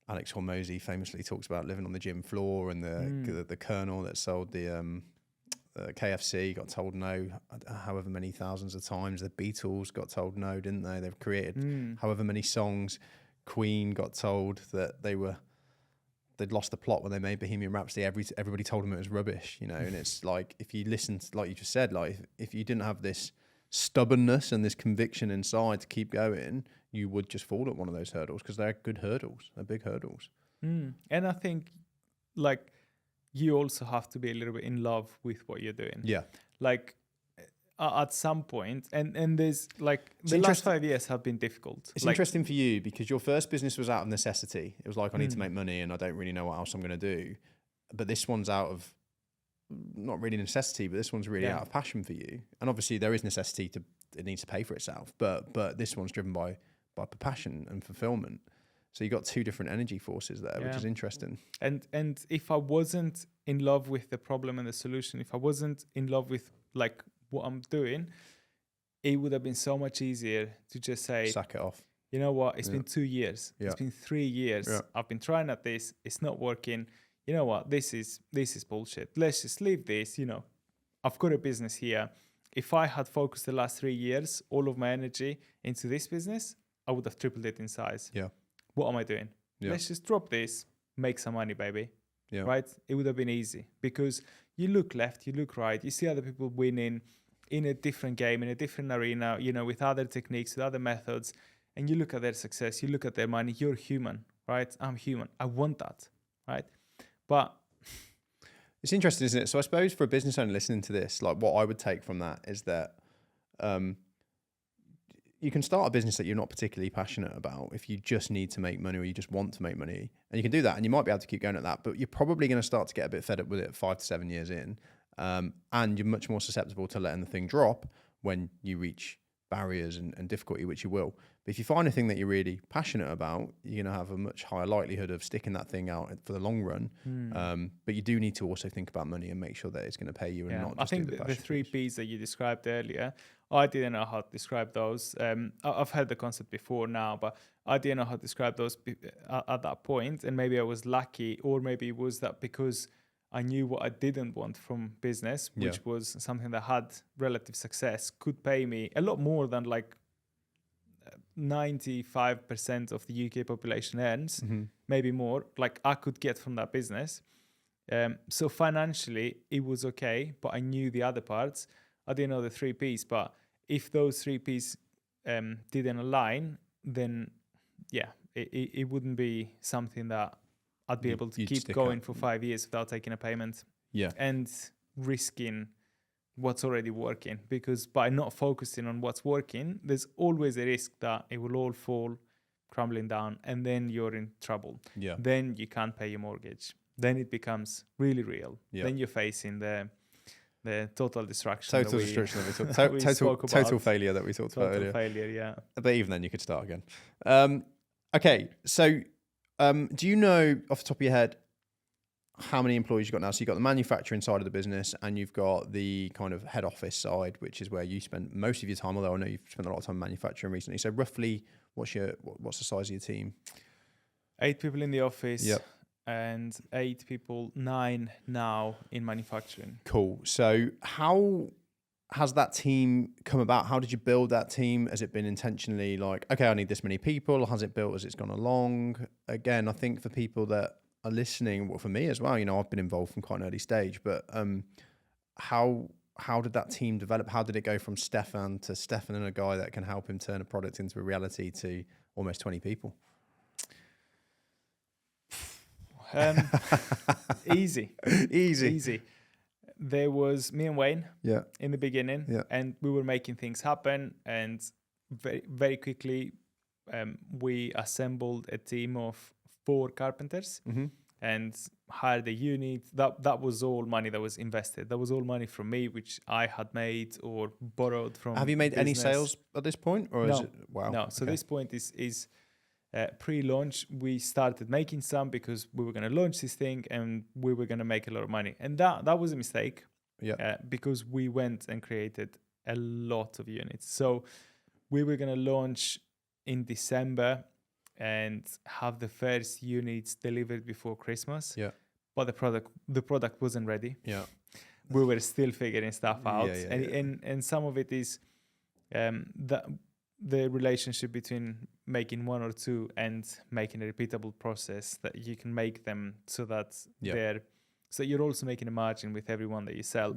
Alex Hormozy famously talks about living on the gym floor, and the colonel that sold the KFC got told no however many thousands of times. The Beatles got told no, didn't they? They've created however many songs. Queen got told that they'd lost the plot when they made Bohemian Rhapsody. Everybody told them it was rubbish, and it's like, if you listened, like you just said, like if you didn't have this stubbornness and this conviction inside to keep going, you would just fall at one of those hurdles, because they're good hurdles. They're big hurdles. And I think you also have to be a little bit in love with what you're doing. Yeah. At some point, and there's the last 5 years have been difficult. It's interesting for you because your first business was out of necessity. It was like, I need to make money and I don't really know what else I'm going to do. But this one's out of, not really necessity, but this one's really out of passion for you. And obviously there is necessity it needs to pay for itself. But this one's driven by passion and fulfillment. So you got two different energy forces there, which is interesting. And if I wasn't in love with the problem and the solution, if I wasn't in love with what I'm doing, it would have been so much easier to just say, sack it off. You know what? It's been 2 years. It's been 3 years. I've been trying at this. It's not working. You know what? This is bullshit. Let's just leave this. I've got a business here. If I had focused the last 3 years, all of my energy into this business, I would have tripled it in size. Yeah. What am I doing? Yeah. Let's just drop this, make some money, baby. Yeah. Right? It would have been easy, because you look left, you look right, you see other people winning in a different game, in a different arena, with other techniques, with other methods, and you look at their success, you look at their money. You're human, right? I'm human. I want that, right? But it's interesting, isn't it? So I suppose for a business owner listening to this, what I would take from that is that you can start a business that you're not particularly passionate about if you just need to make money or you just want to make money. And you can do that, and you might be able to keep going at that, but you're probably going to start to get a bit fed up with it 5 to 7 years in. And you're much more susceptible to letting the thing drop when you reach barriers and difficulty, which you will. But if you find a thing that you're really passionate about, you're going to have a much higher likelihood of sticking that thing out for the long run. But you do need to also think about money and make sure that it's going to pay you and not just I think the 3 Ps that you described earlier, I didn't know how to describe those. I've heard the concept before now, but I didn't know how to describe those at that point. And maybe I was lucky, or maybe it was that because I knew what I didn't want from business, which was something that had relative success, could pay me a lot more than 95% of the UK population earns, maybe more, I could get from that business. So financially, it was okay, but I knew the other parts. I didn't know the 3 Ps, but if those 3 Ps didn't align, then it wouldn't be something that I'd be able to keep going for 5 years without taking a payment and risking what's already working. Because by not focusing on what's working, there's always a risk that it will all fall crumbling down, and then you're in trouble. Yeah. Then you can't pay your mortgage. Then it becomes really real. Yeah. Then you're facing the total destruction. Total destruction that we talked total failure that we talked about earlier. Total failure, yeah. But even then, you could start again. Okay, so do you know off the top of your head how many employees you've got now? So you've got the manufacturing side of the business, and you've got the kind of head office side, which is where you spend most of your time, although I know you've spent a lot of time manufacturing recently. So roughly, what's the size of your team? 8 people in the office. Yep. And 8 people, 9 now in manufacturing. Cool. So how has that team come about? How did you build that team? Has it been intentionally like, okay, I need this many people? Or has it built as it's gone along? Again, I think for people that are listening, well, for me as well, I've been involved from quite an early stage, but how did that team develop? How did it go from Stefan to Stefan and a guy that can help him turn a product into a reality to almost 20 people? Easy. There was me and Wayne in the beginning, and we were making things happen. And very, very quickly, we assembled a team of 4 carpenters and hired a unit. That was all money that was invested. That was all money from me, which I had made or borrowed from. Have you made any sales at this point, or no, is it wow? No. So this point is pre-launch. We started making some because we were going to launch this thing and we were going to make a lot of money. And that was a mistake. Because we went and created a lot of units. So we were going to launch in December and have the first units delivered before Christmas. But the product wasn't ready. We were still figuring stuff out. And some of it is the relationship between making 1 or 2 and making a repeatable process that you can make them so that they're. So you're also making a margin with everyone that you sell.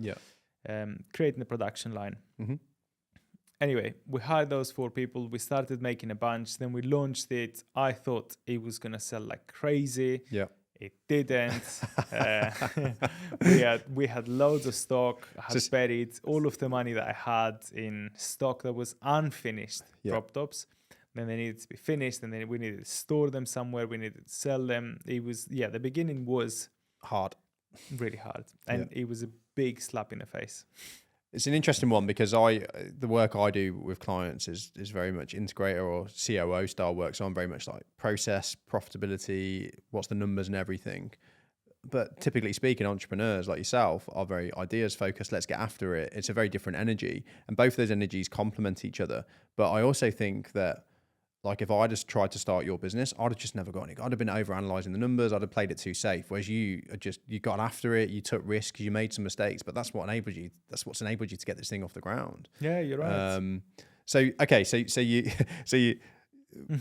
Creating the production line. Anyway, we hired those 4 people. We started making a bunch. Then we launched it. I thought it was going to sell like crazy. It didn't. We had loads of stock. I had buried all of the money that I had in stock that was unfinished drop tops. Then they needed to be finished, and then we needed to store them somewhere. We needed to sell them. It was the beginning was hard. Really hard, and it was a big slap in the face. It's an interesting one because the work I do with clients is very much integrator or COO style work. So I'm very much like process, profitability, what's the numbers and everything. But typically speaking, entrepreneurs like yourself are very ideas focused. Let's get after it. It's a very different energy, and both of those energies complement each other. But I also think that, like, if I just tried to start your business, I'd have just never got it. I'd have been overanalyzing the numbers. I'd have played it too safe. Whereas you got after it. You took risks. You made some mistakes, but that's what enabled you. That's what's enabled you to get this thing off the ground. Yeah, you're right. So you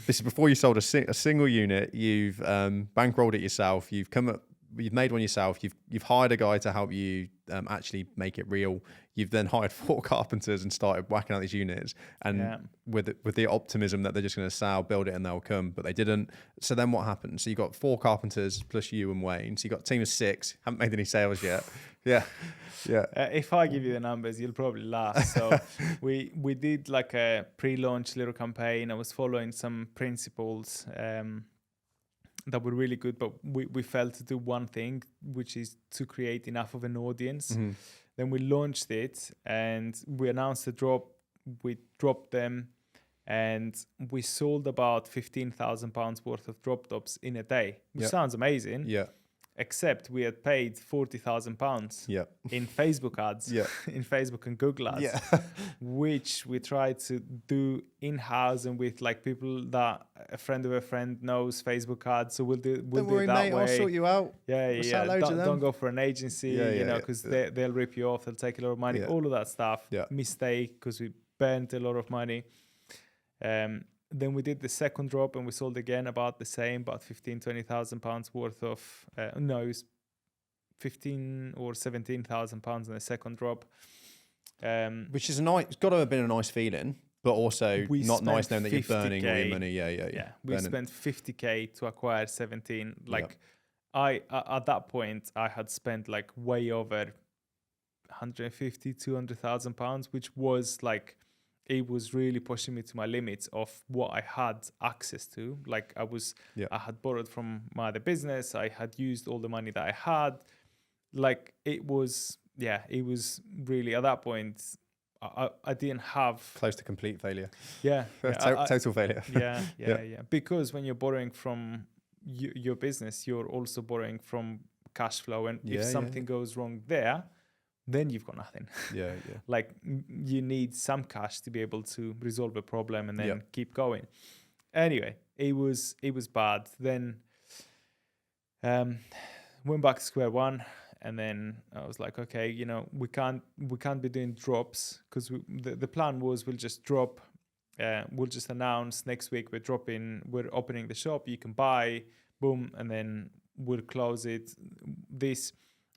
this is before you sold a single unit. You've bankrolled it yourself. You've made one yourself. You've hired a guy to help you actually make it real. You've then hired 4 carpenters and started whacking out these units, and with the optimism that they're just going to sell, build it, and they'll come. But they didn't. So then what happened? So you got 4 carpenters plus you and Wayne. So you got a team of 6. Haven't made any sales yet. If I give you the numbers, you'll probably laugh. So we did like a pre-launch little campaign. I was following some principles that were really good, but we failed to do one thing, which is to create enough of an audience. Then we launched it and we announced the drop. We dropped them and we sold about £15,000 worth of drop tops in a day, which sounds amazing. Except we had paid £40,000 in Facebook ads, in Facebook and Google ads, which we tried to do in-house and with like people that a friend of a friend knows Facebook ads. So we'll do it that way. I'll sort you out. Don't go for an agency, because they'll rip you off. They'll take a lot of money, all of that stuff. Mistake, because we burnt a lot of money. Then we did the second drop and we sold again about the same, about £15,000-20,000 worth of, it was 15 or 17,000 pounds in the second drop. Which is it's got to have been a nice feeling, but also not nice knowing that you're burning all your money. We spent 50k to acquire 17. At that point, I had spent like way over 150-200,000 pounds, which was like, it was really pushing me to my limits of what I had access to. Like I had borrowed from my other business. I had used all the money that I had. Like it was really, at that point, I didn't have... Close to complete failure. Total failure. Because when you're borrowing from your business, you're also borrowing from cash flow. And if something goes wrong there, then you've got nothing. Like you need some cash to be able to resolve a problem and then keep going. Anyway, it was bad. Then went back to square one and then I was like, okay, we can't be doing drops, because the plan was we'll just drop. We'll just announce next week we're opening the shop. You can buy, boom, and then we'll close it.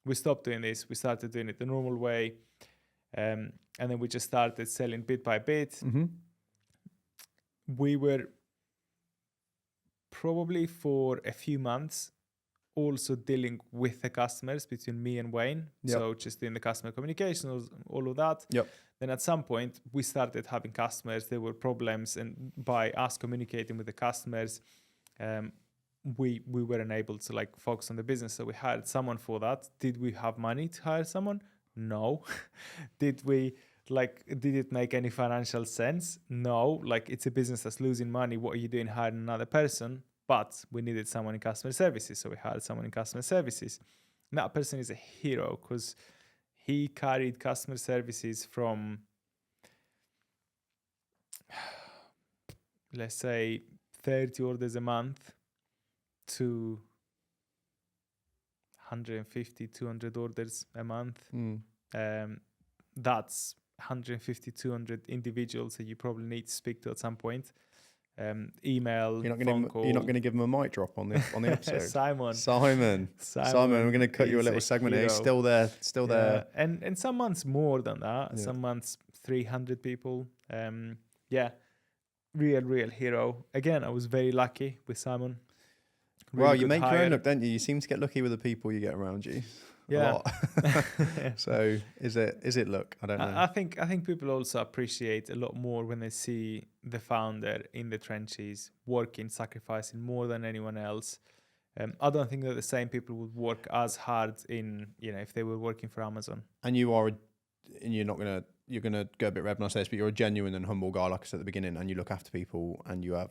We stopped doing this. We started doing it the normal way, and then we just started selling bit by bit. Mm-hmm. We were probably for a few months also dealing with the customers between me and Wayne. Yep. So just doing the customer communication, all of that. Yep. Then at some point we started having customers. There were problems, and by us communicating with the customers, we weren't able to like focus on the business. So we hired someone for that. Did we have money to hire someone? No. Did it make any financial sense? No. Like, it's a business that's losing money. What are you doing hiring another person? But we needed someone in customer services, so we hired someone in customer services. And that person is a hero, because he carried customer services from, let's say, 30 orders a month to 150, 200 orders a month. That's 150, 200 individuals that you probably need to speak to at some point. Email, phone call. You're not going to give him a mic drop on the episode. Simon, we're going to cut you a little segment here. He's still there. And some months more than that. Yeah. Some months 300 people. Real hero. Again, I was very lucky with Simon. Well, you make your own luck, don't you? You seem to get lucky with the people you get around you. Yeah. A lot. So is it luck? I don't know. I think people also appreciate a lot more when they see the founder in the trenches, working, sacrificing more than anyone else. I don't think that the same people would work as hard if they were working for Amazon. And you're gonna go a bit red when I say this, but you're a genuine and humble guy, like I said at the beginning, and you look after people, and you have,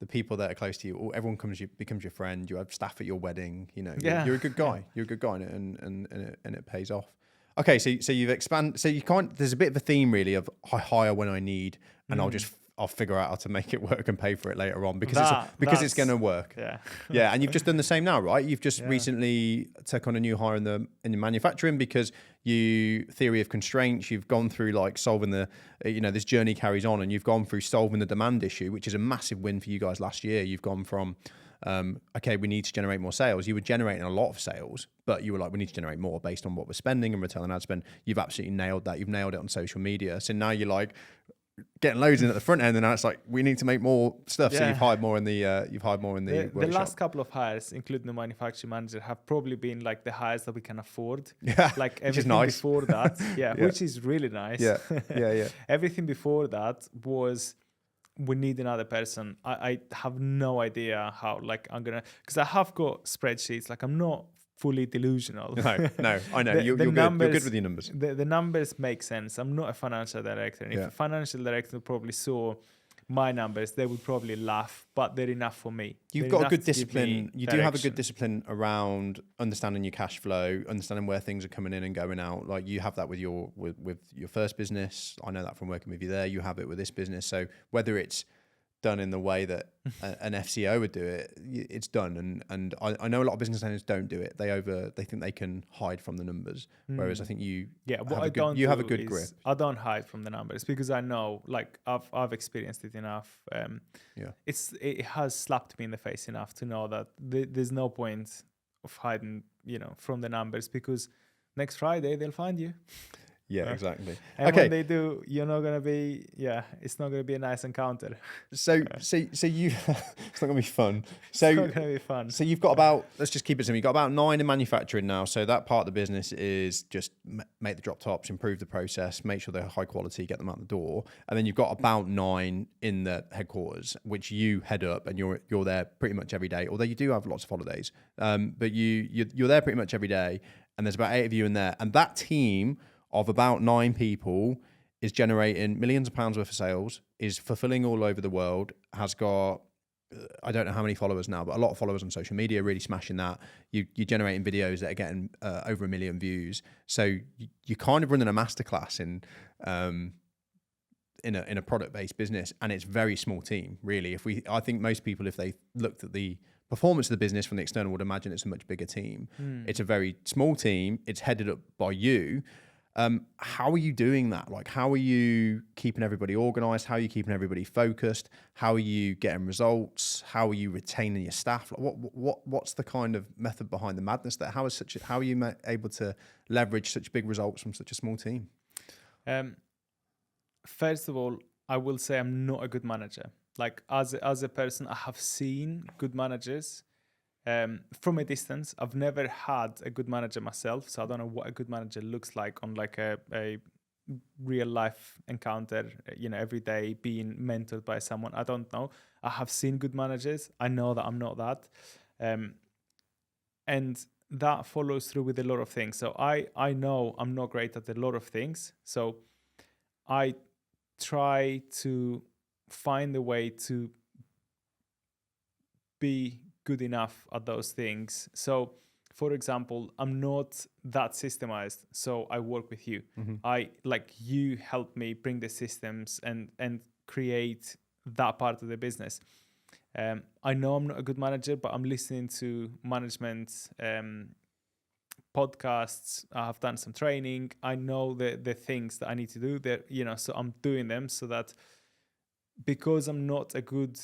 the people that are close to you, everyone becomes your friend. You have staff at your wedding. You're a good guy. You're a good guy, and it pays off. Okay, so you've expanded. So you can't. There's a bit of a theme really of I hire when I need, and I'll figure out how to make it work and pay for it later on because it's going to work. Yeah, yeah. And you've just done the same now, right? You've just recently took on a new hire in the manufacturing because theory of constraints. You've gone through like solving this journey carries on, and you've gone through solving the demand issue, which is a massive win for you guys last year. You've gone from okay, we need to generate more sales. You were generating a lot of sales, but you were like, we need to generate more based on what we're spending and return on ad spend. You've absolutely nailed that. You've nailed it on social media. So now you're like getting loads in at the front end, and now it's like we need to make more stuff. Yeah. So you've hired more in the the last couple of hires, including the manufacturing manager, have probably been like the hires that we can afford. Yeah, like everything nice. Before that, which is really nice. Yeah. Everything before that was, we need another person. I have no idea how. Like because I have got spreadsheets. Like I'm not fully delusional. No, I know. You're good with your numbers. The numbers make sense. I'm not a financial director. And if a financial director probably saw my numbers, they would probably laugh, but they're enough for me. You've got a good discipline. You do have a good discipline around understanding your cash flow, understanding where things are coming in and going out. Like you have that with your first business. I know that from working with you there. You have it with this business. So whether it's done in the way that an FCO would do it, it's done. And I know a lot of business owners don't do it. They think they can hide from the numbers. Whereas I think you have a good grip. I don't hide from the numbers because I know, like I've experienced it enough. It has slapped me in the face enough to know that there's no point of hiding, from the numbers, because next Friday they'll find you. Yeah, exactly. And when they do, you're not gonna be. Yeah, it's not gonna be a nice encounter. So you, it's not gonna be fun. So it's not gonna be fun. So you've got about. Let's just keep it simple. You've got about 9 in manufacturing now. So that part of the business is just make the drop tops, improve the process, make sure they're high quality, get them out the door, and then you've got about 9 in the headquarters, which you head up, and you're there pretty much every day. Although you do have lots of holidays, but you're there pretty much every day, and there's about 8 of you in there, and that team of about 9 people is generating millions of pounds worth of sales, is fulfilling all over the world, has got, I don't know how many followers now, but a lot of followers on social media, really smashing that. You're generating videos that are getting over 1 million views. So you're kind of running a masterclass in a product-based business, and it's a very small team, really. I think most people, if they looked at the performance of the business from the external would imagine it's a much bigger team. It's a very small team. It's headed up by you. How are you doing that? Like, how are you keeping everybody organized? How are you keeping everybody focused? How are you getting results? How are you retaining your staff? Like, what's the kind of method behind the madness there? How are you able to leverage such big results from such a small team? First of all, I will say I'm not a good manager. Like, as a person, I have seen good managers from a distance. I've never had a good manager myself, so I don't know what a good manager looks like on like a real life encounter, every day being mentored by someone. I don't know. I have seen good managers. I know that I'm not that. And that follows through with a lot of things. So I know I'm not great at a lot of things. So I try to find a way to be good enough at those things. So, for example, I'm not that systemized, so I work with you. You help me bring the systems and create that part of the business. I know I'm not a good manager, but I'm listening to management podcasts. I've done some training. I know the things that I need to do there, so I'm doing them so that, because I'm not a good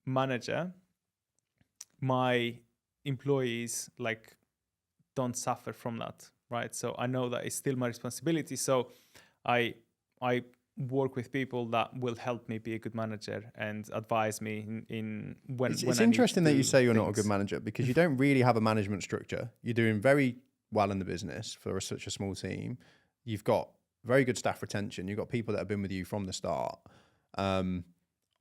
manager, my employees don't suffer from that, right? So I know that it's still my responsibility. So I work with people that will help me be a good manager and advise me in when. It's interesting that you say you're not a good manager, because you don't really have a management structure. You're doing very well in the business for such a small team. You've got very good staff retention. You've got people that have been with you from the start.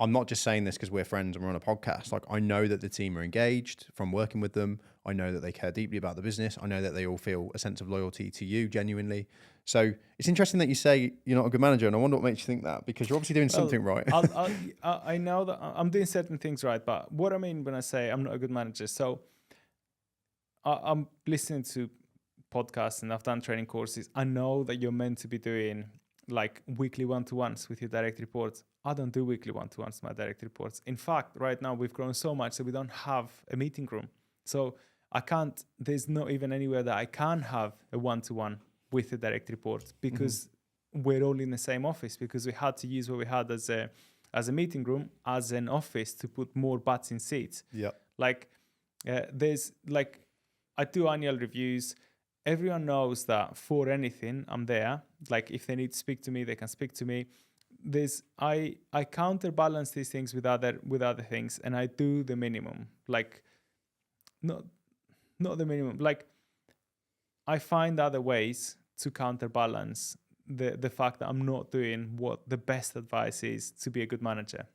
I'm not just saying this because we're friends and we're on a podcast. Like, I know that the team are engaged from working with them. I know that they care deeply about the business. I know that they all feel a sense of loyalty to you genuinely. So it's interesting that you say you're not a good manager, and I wonder what makes you think that, because you're obviously doing something right. I know that I'm doing certain things right, but what I mean when I say I'm not a good manager, so I'm listening to podcasts and I've done training courses. I know that you're meant to be doing like weekly one-to-ones with your direct reports. I don't do weekly one-to-ones with my direct reports. In fact, right now we've grown so much that we don't have a meeting room. So there's not even anywhere that I can have a one-to-one with the direct report, because we're all in the same office, because we had to use what we had as a meeting room, as an office, to put more butts in seats. Yeah. I do annual reviews. Everyone knows that for anything, I'm there. Like, if they need to speak to me, they can speak to me. I counterbalance these things with other things, and I do the minimum. Like, not the minimum. Like, I find other ways to counterbalance the fact that I'm not doing what the best advice is to be a good manager.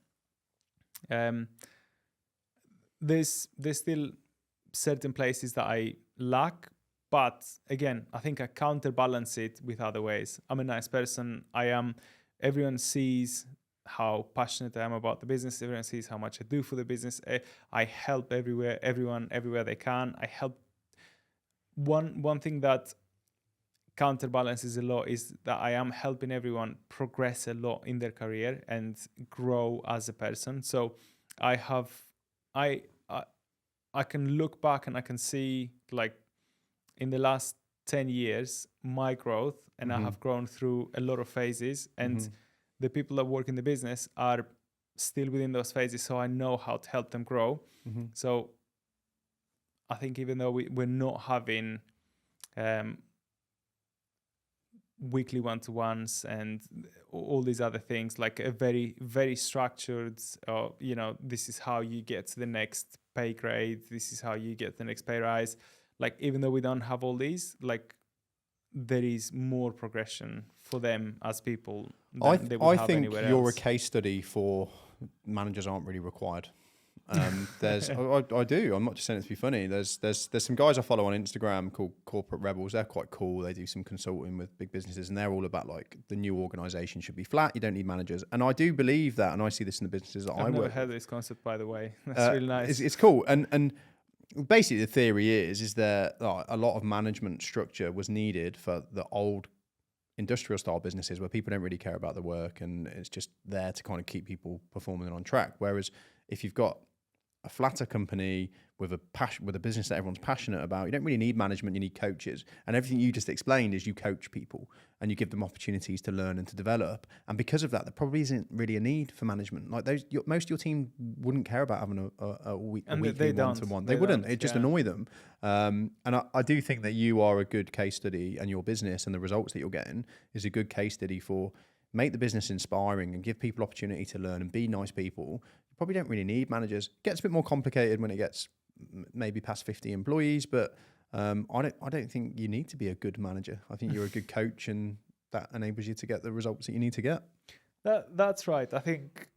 There's still certain places that I lack. But again, I think I counterbalance it with other ways. I'm a nice person. Everyone sees how passionate I am about the business. Everyone sees how much I do for the business. I help everyone everywhere they can. I help. One thing that counterbalances a lot is that I am helping everyone progress a lot in their career and grow as a person. So I can look back and I can see, like, in the last 10 years, my growth, and I have grown through a lot of phases, and the people that work in the business are still within those phases, so I know how to help them grow. So I think even though we're not having weekly one-to-ones and all these other things, like a very, very structured, this is how you get to the next pay grade, this is how you get the next pay rise. Like, even though we don't have all these, like, there is more progression for them as people than they would have anywhere else. I think you're a case study for managers aren't really required. I do. I'm not just saying it to be funny. There's some guys I follow on Instagram called Corporate Rebels. They're quite cool. They do some consulting with big businesses, and they're all about, like, the new organization should be flat. You don't need managers. And I do believe that, and I see this in the businesses that I work with. I've never heard this concept, by the way. That's really nice. It's cool. And basically the theory is that a lot of management structure was needed for the old industrial style businesses where people don't really care about the work and it's just there to kind of keep people performing and on track. Whereas if you've got a flatter company with a business that everyone's passionate about, you don't really need management, you need coaches. And everything you just explained is you coach people and you give them opportunities to learn and to develop. And because of that, there probably isn't really a need for management. Like most of your team wouldn't care about having a weekly one-to-one. They wouldn't. It'd just annoy them. And I do think that you are a good case study, and your business and the results that you're getting is a good case study for make the business inspiring and give people opportunity to learn and be nice people. You probably don't really need managers. It gets a bit more complicated when it gets maybe past 50 employees, but I don't think you need to be a good manager. I think you're a good coach, and that enables you to get the results that you need to get. That's right. I think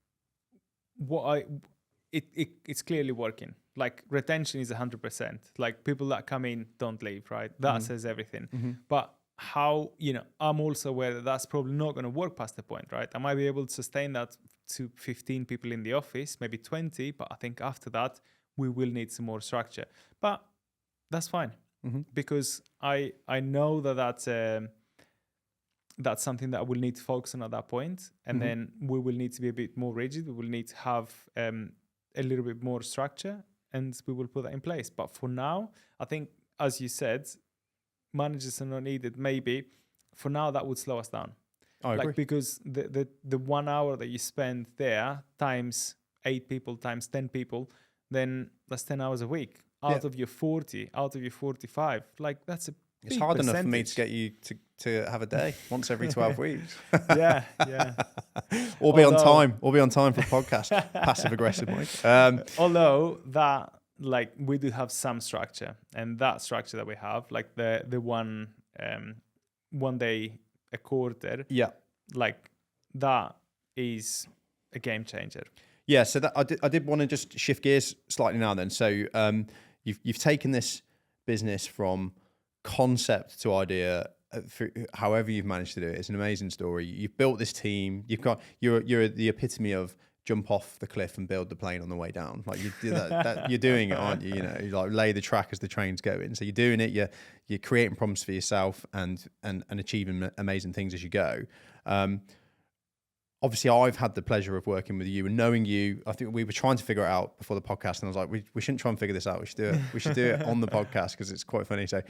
it's clearly working. Like retention is 100%. Like people that come in don't leave, right? That says everything. But how, I'm also aware that that's probably not going to work past the point, right? I might be able to sustain that to 15 people in the office, maybe 20, but I think after that, we will need some more structure. But that's fine, because I know that's something that I will need to focus on at that point. And then we will need to be a bit more rigid. We will need to have a little bit more structure, and we will put that in place. But for now, I think, as you said, managers are not needed. Maybe for now that would slow us down. I agree. Because the 1 hour that you spend there times 8 people times 10 people, then that's 10 hours a week out of your 40, out of your 45. Like that's it's hard enough for me to get you to have a day once every 12 weeks. Yeah. Or be on time for a podcast. Passive aggressive, Mike. Although that, like, we do have some structure, and that structure that we have, like the one day a quarter, like that is a game changer. Yeah, so that I did want to just shift gears slightly now then. So you've taken this business from concept to idea, however you've managed to do it. It's an amazing story. You've built this team. You're the epitome of jump off the cliff and build the plane on the way down. Like you do that you're doing it, aren't you? You like lay the track as the train's going. So you're doing it. You're creating problems for yourself and achieving amazing things as you go. Obviously, I've had the pleasure of working with you and knowing you. I think we were trying to figure it out before the podcast, and I was like, we shouldn't try and figure this out. We should do it on the podcast because it's quite funny. So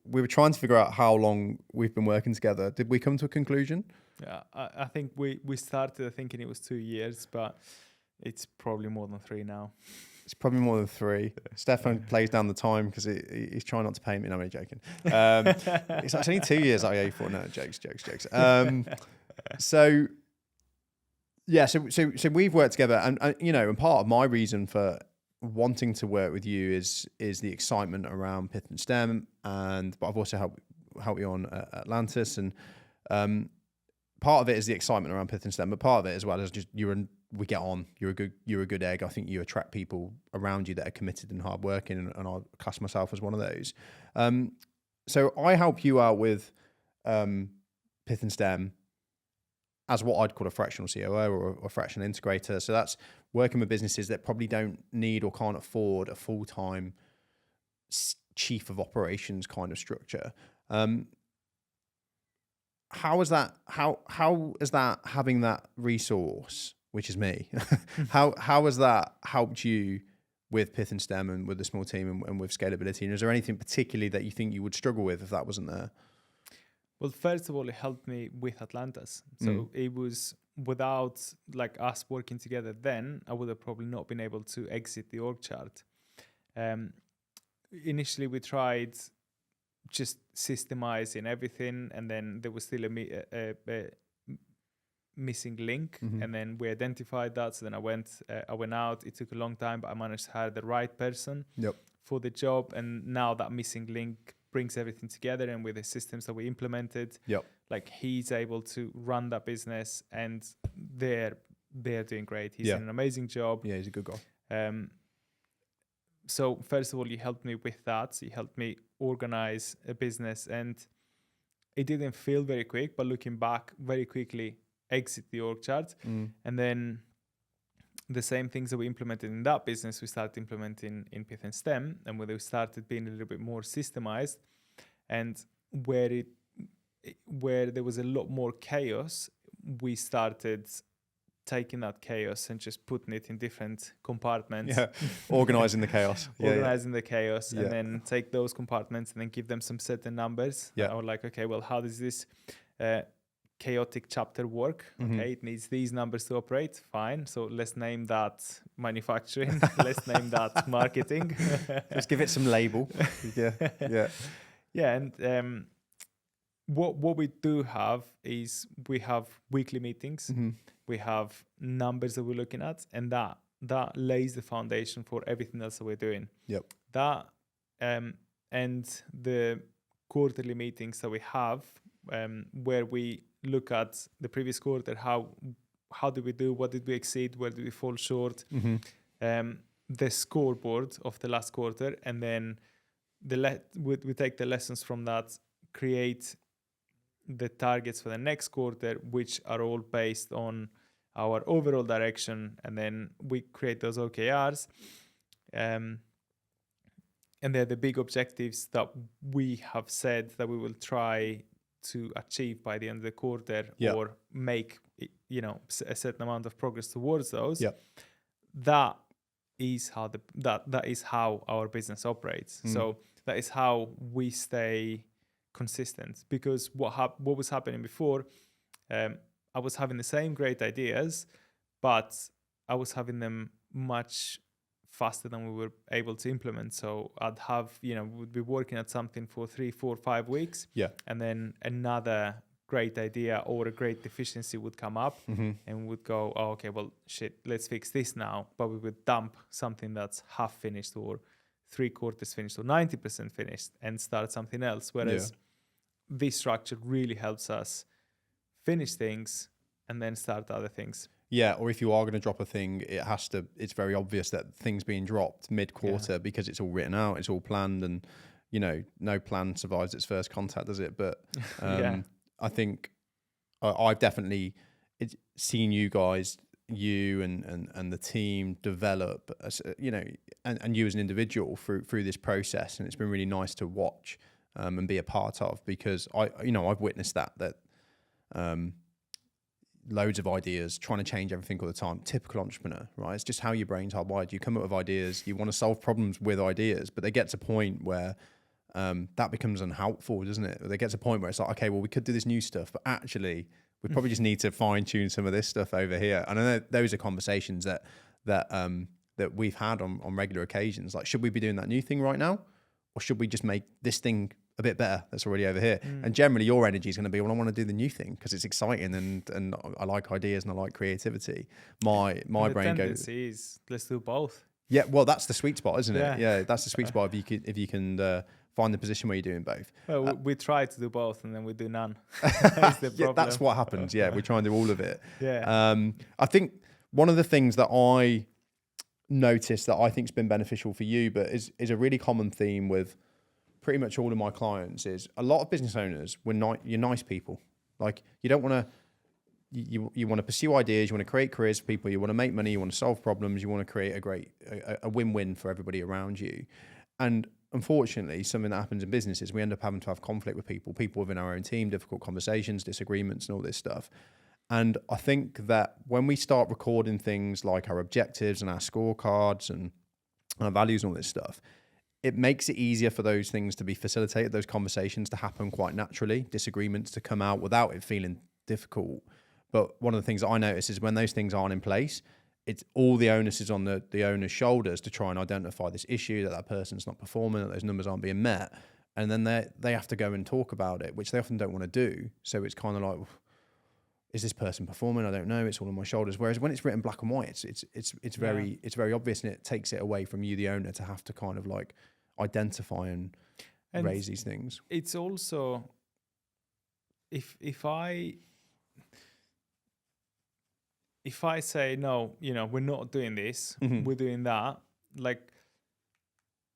we were trying to figure out how long we've been working together. Did we come to a conclusion? Yeah, I think we started thinking it was 2 years, but it's probably more than 3 now. It's probably more than 3. Stefan plays down the time because he's trying not to pay me. No, I'm joking. It's only 2 years. I owe you for. No, jokes. So. Yeah, so we've worked together, and and part of my reason for wanting to work with you is the excitement around Pith and Stem, but I've also helped you on Atlantis, and part of it is the excitement around Pith and Stem, but part of it as well is just we get on. You're a good egg. I think you attract people around you that are committed and hardworking, and I'll class myself as one of those. So I help you out with Pith and Stem as what I'd call a fractional COO or a fractional integrator. So that's working with businesses that probably don't need or can't afford a full-time chief of operations kind of structure. How is that having that resource, which is me, how has that helped you with Pith and Stem and with the small team and with scalability? And is there anything particularly that you think you would struggle with if that wasn't there? Well, first of all, it helped me with Atlantis. So it was, without like us working together then, I would have probably not been able to exit the org chart. Initially, we tried just systemizing everything, and then there was still a missing link, and then we identified that. So then I went out. It took a long time, but I managed to hire the right person for the job, and now that missing link brings everything together, and with the systems that we implemented, like he's able to run that business, and they're doing great. He's doing an amazing job. Yeah, he's a good guy. So first of all, he helped me with that. So he helped me organize a business, and it didn't feel very quick, but looking back, very quickly exit the org chart. And then the same things that we implemented in that business, we started implementing in Pith and Stem, and where they started being a little bit more systemized, and where there was a lot more chaos, we started taking that chaos and just putting it in different compartments. Yeah, organizing the chaos. Organizing the chaos, Yeah. and then take those compartments and then give them some certain numbers. Yeah. Or like, okay, well, how does this chaotic chapter work? Okay, it needs these numbers to operate. Fine. So let's name that manufacturing. Let's name that marketing. Just give it some label. Yeah. Yeah. And what we do have is we have weekly meetings. We have numbers that we're looking at, and that lays the foundation for everything else that we're doing. Yep. That and the quarterly meetings that we have, where we look at the previous quarter, how did we do, what did we exceed, where did we fall short, the scoreboard of the last quarter, and then we take the lessons from that, create the targets for the next quarter, which are all based on our overall direction, and then we create those OKRs, and they're the big objectives that we have said that we will try to achieve by the end of the quarter, or make a certain amount of progress towards those. That is how that is how our business operates. So that is how we stay consistent, because what was happening before, I was having the same great ideas, but I was having them much faster than we were able to implement. So I'd have, we'd be working at something for 3, 4, 5 weeks, and then another great idea or a great deficiency would come up, and would go, oh, okay, well, shit, let's fix this now. But we would dump something that's half finished or 3/4 finished or 90% finished and start something else. Whereas this structure really helps us finish things and then start other things. Yeah, or if you are going to drop a thing, it's very obvious that things being dropped mid-quarter because it's all written out, it's all planned, and no plan survives its first contact, does it? But I think I've definitely seen you guys, you and the team develop, and you as an individual through this process, and it's been really nice to watch and be a part of, because I've witnessed that loads of ideas, trying to change everything all the time. Typical entrepreneur, right? It's just how your brain's hardwired. You come up with ideas, you want to solve problems with ideas, but they get to a point where that becomes unhelpful, doesn't it? They get to a point where it's like, okay, well, we could do this new stuff, but actually we probably just need to fine tune some of this stuff over here. And I know those are conversations that we've had on regular occasions. Like, should we be doing that new thing right now? Or should we just make this thing a bit better that's already over here? And generally your energy is going to be, well, I want to do the new thing because it's exciting and I like ideas and I like creativity. My brain goes, is, let's do both. Yeah, well, that's the sweet spot, isn't it? Yeah. Yeah, that's the sweet spot if you can find the position where you're doing both. Well, we try to do both and then we do none. That's the problem. Yeah, that's what happens. Yeah, we try and do all of it. Yeah. I think one of the things that I noticed that I think has been beneficial for you, but is a really common theme with pretty much all of my clients, is a lot of business owners, you're nice people. Like, you don't want to, you want to pursue ideas, you want to create careers for people, you want to make money, you want to solve problems, you want to create a win-win for everybody around you. And unfortunately, something that happens in business is we end up having to have conflict with people within our own team, difficult conversations, disagreements, and all this stuff. And I think that when we start recording things like our objectives and our scorecards and our values and all this stuff, it makes it easier for those things to be facilitated, those conversations to happen quite naturally, disagreements to come out without it feeling difficult. But one of the things that I notice is when those things aren't in place, it's all the onus is on the owner's shoulders to try and identify this issue, that person's not performing, that those numbers aren't being met. And then they have to go and talk about it, which they often don't want to do. So it's kind of like, is this person performing? I don't know. It's all on my shoulders. Whereas when it's written black and white, it's very obvious, and it takes it away from you, the owner, to have to kind of like identify and raise these things. It's also, if I say no, we're not doing this, we're doing that, like,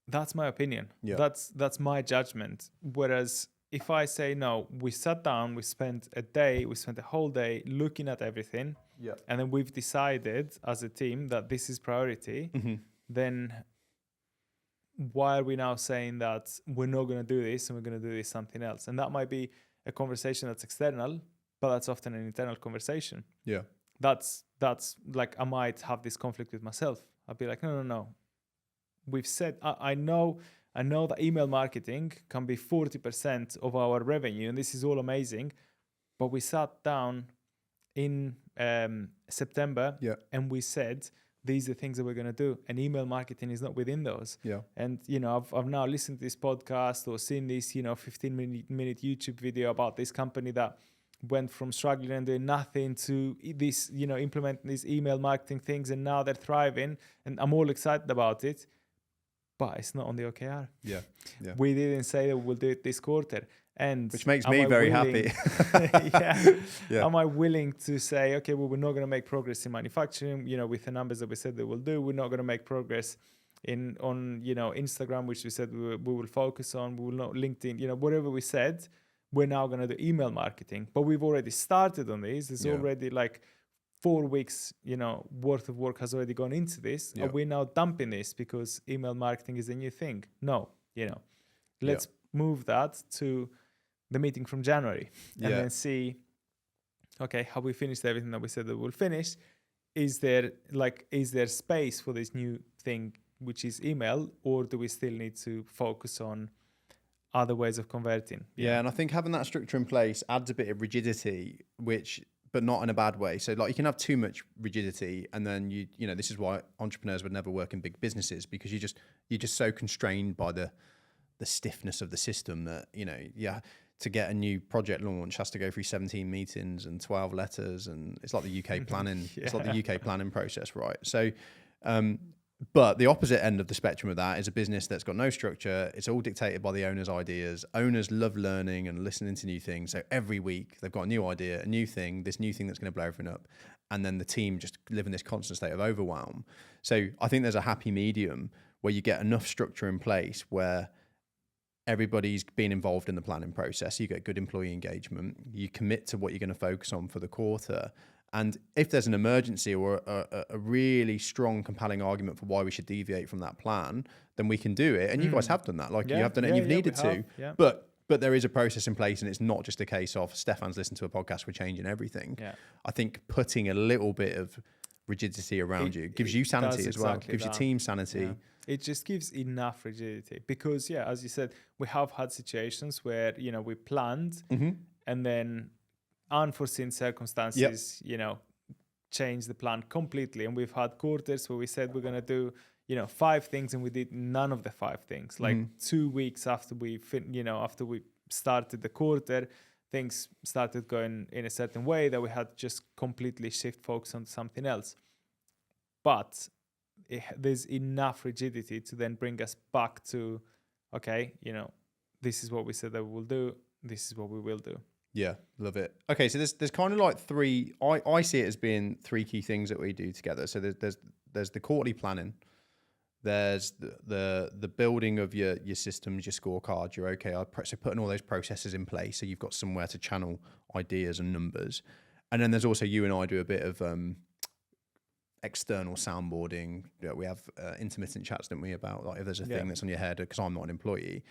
that's my opinion. Yeah. That's my judgment. Whereas if I say no, we sat down, we spent a whole day looking at everything, and then we've decided as a team that this is priority, then why are we now saying that we're not going to do this and we're going to do this something else? And that might be a conversation that's external, but that's often an internal conversation. Yeah. That's that's like, I might have this conflict with myself. I'll be like, no. We've said, I know that email marketing can be 40% of our revenue, and this is all amazing. But we sat down in September, and we said, these are the things that we're going to do, and email marketing is not within those. And I've now listened to this podcast or seen this 15-minute YouTube video about this company that went from struggling and doing nothing to this, implementing these email marketing things, and now they're thriving, and I'm all excited about it. But it's not on the OKR. We didn't say that we'll do it this quarter. And which makes me very happy. Am I willing to say, okay, well, we're not going to make progress in manufacturing, with the numbers that we said that we'll do. We're not going to make progress on Instagram, which we said we will focus on. We will not LinkedIn, whatever we said. We're now going to do email marketing. But we've already started on this. There's already like 4 weeks, worth of work has already gone into this. Are we now dumping this because email marketing is a new thing? No, let's move that to the meeting from January and then see, okay, have we finished everything that we said that we'll finish? Is there space for this new thing, which is email, or do we still need to focus on other ways of converting? And I think having that structure in place adds a bit of rigidity, but not in a bad way. So like, you can have too much rigidity, and then this is why entrepreneurs would never work in big businesses, because you're just so constrained by the stiffness of the system that to get a new project launch has to go through 17 meetings and 12 letters, and it's like the UK planning. It's like the UK planning process, right? So but the opposite end of the spectrum of that is a business that's got no structure. It's all dictated by the owner's ideas. Owners love learning and listening to new things. So every week they've got a new idea, a new thing, this new thing that's going to blow everything up. And then the team just live in this constant state of overwhelm. So I think there's a happy medium where you get enough structure in place where everybody's been involved in the planning process. You get good employee engagement. You commit to what you're going to focus on for the quarter. And if there's an emergency or a really strong, compelling argument for why we should deviate from that plan, then we can do it. And you guys have done that. You have done it and you've needed to. But there is a process in place, and it's not just a case of Stefan's listened to a podcast, we're changing everything. I think putting a little bit of rigidity around you gives you sanity as well. Gives your team sanity. It just gives enough rigidity because, as you said, we have had situations where, we planned and then unforeseen circumstances, change the plan completely. And we've had quarters where we said we're going to do, 5 things, and we did none of the 5 things. Like 2 weeks after we started the quarter, things started going in a certain way that we had just completely shift focus on something else. But there's enough rigidity to then bring us back to, okay, this is what we said that we will do. This is what we will do. Yeah, love it. Okay, so there's kind of like 3. I see it as being 3 key things that we do together. So there's the quarterly planning. There's the building of your systems, your scorecards, your OKR. So putting all those processes in place, so you've got somewhere to channel ideas and numbers. And then there's also you and I do a bit of external soundboarding. We have intermittent chats, don't we, about like if there's a thing that's on your head, because I'm not an employee.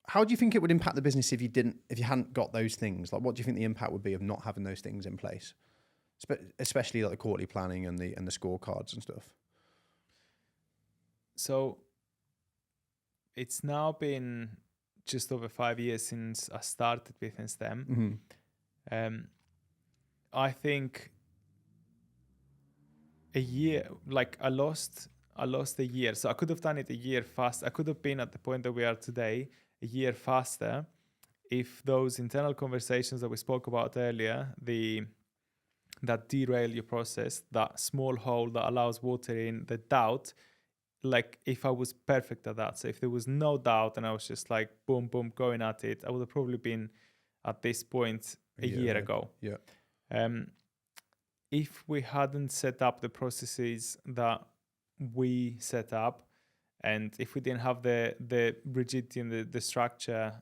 How do you think it would impact the business if you hadn't got those things? Like, what do you think the impact would be of not having those things in place, especially like the quarterly planning and the scorecards and stuff? So it's now been just over 5 years since I started with STEM. I think a year, like I lost a year. So I could have done it a year fast. I could have been at the point that we are today a year faster if those internal conversations that we spoke about earlier, that derail your process, that small hole that allows water in, the doubt, like if I was perfect at that. So if there was no doubt and I was just like boom, boom, going at it, I would have probably been at this point a year ago. If we hadn't set up the processes that we set up, and if we didn't have the rigidity and the structure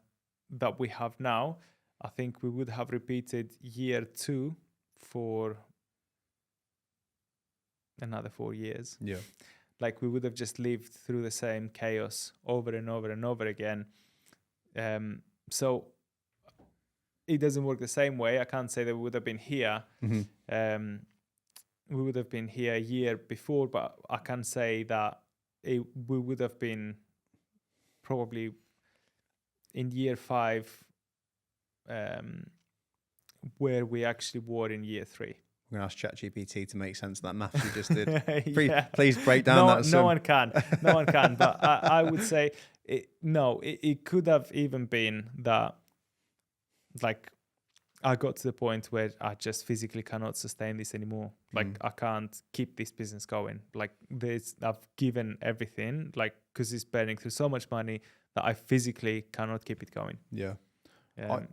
that we have now, I think we would have repeated year 2 for another 4 years. Like we would have just lived through the same chaos over and over and over again. So it doesn't work the same way. I can't say that we would have been here. Mm-hmm. We would have been here a year before, but I can say that we would have been probably in year 5 where we actually were in year 3. We're going to ask ChatGPT to make sense of that math you just did. Yeah. Please break down that sum. No one can. No one can. But I would say, it could have even been that, like, I got to the point where I just physically cannot sustain this anymore. Like, I can't keep this business going. Like, I've given everything, like, because it's burning through so much money that I physically cannot keep it going. Yeah.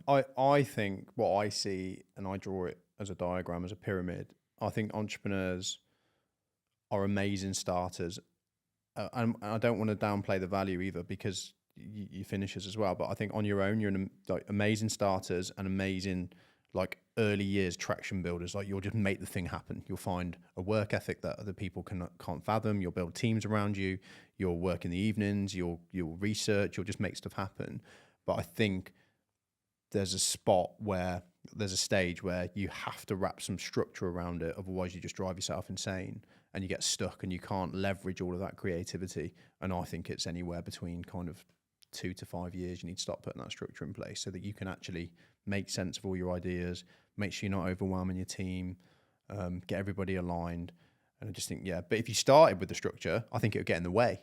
I think what I see, and I draw it as a diagram, as a pyramid, I think entrepreneurs are amazing starters. And I don't want to downplay the value either, because you finishers as well. But I think on your own, you're like amazing starters and amazing, like, early years traction builders. Like, you'll just make the thing happen. You'll find a work ethic that other people can't fathom. You'll build teams around you. You'll work in the evenings. You'll research. You'll just make stuff happen. But I think there's a stage where you have to wrap some structure around it. Otherwise, you just drive yourself insane and you get stuck and you can't leverage all of that creativity. And I think it's anywhere between kind of 2 to 5 years. You need to start putting that structure in place so that you can actually make sense of all your ideas, make sure you're not overwhelming your team, get everybody aligned. And I just think, but if you started with the structure, I think it would get in the way.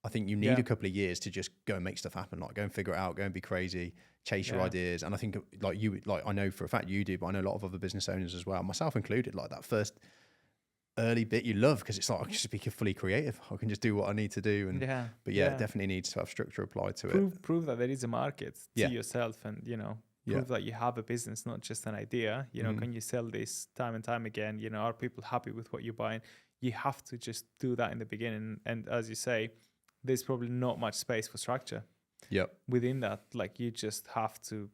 I think you need a couple of years to just go and make stuff happen, like go and figure it out, go and be crazy, chase your ideas. And I think, like, I know for a fact you do, but I know a lot of other business owners as well, myself included, like that first early bit you love, because it's like, I can just be fully creative. I can just do what I need to do. And it definitely needs to have structure applied to it. Prove that there is a market to yourself, and, prove that you have a business, not just an idea. Can you sell this time and time again? Are people happy with what you're buying? You have to just do that in the beginning. And as you say, there's probably not much space for structure. Within that, like, you just have to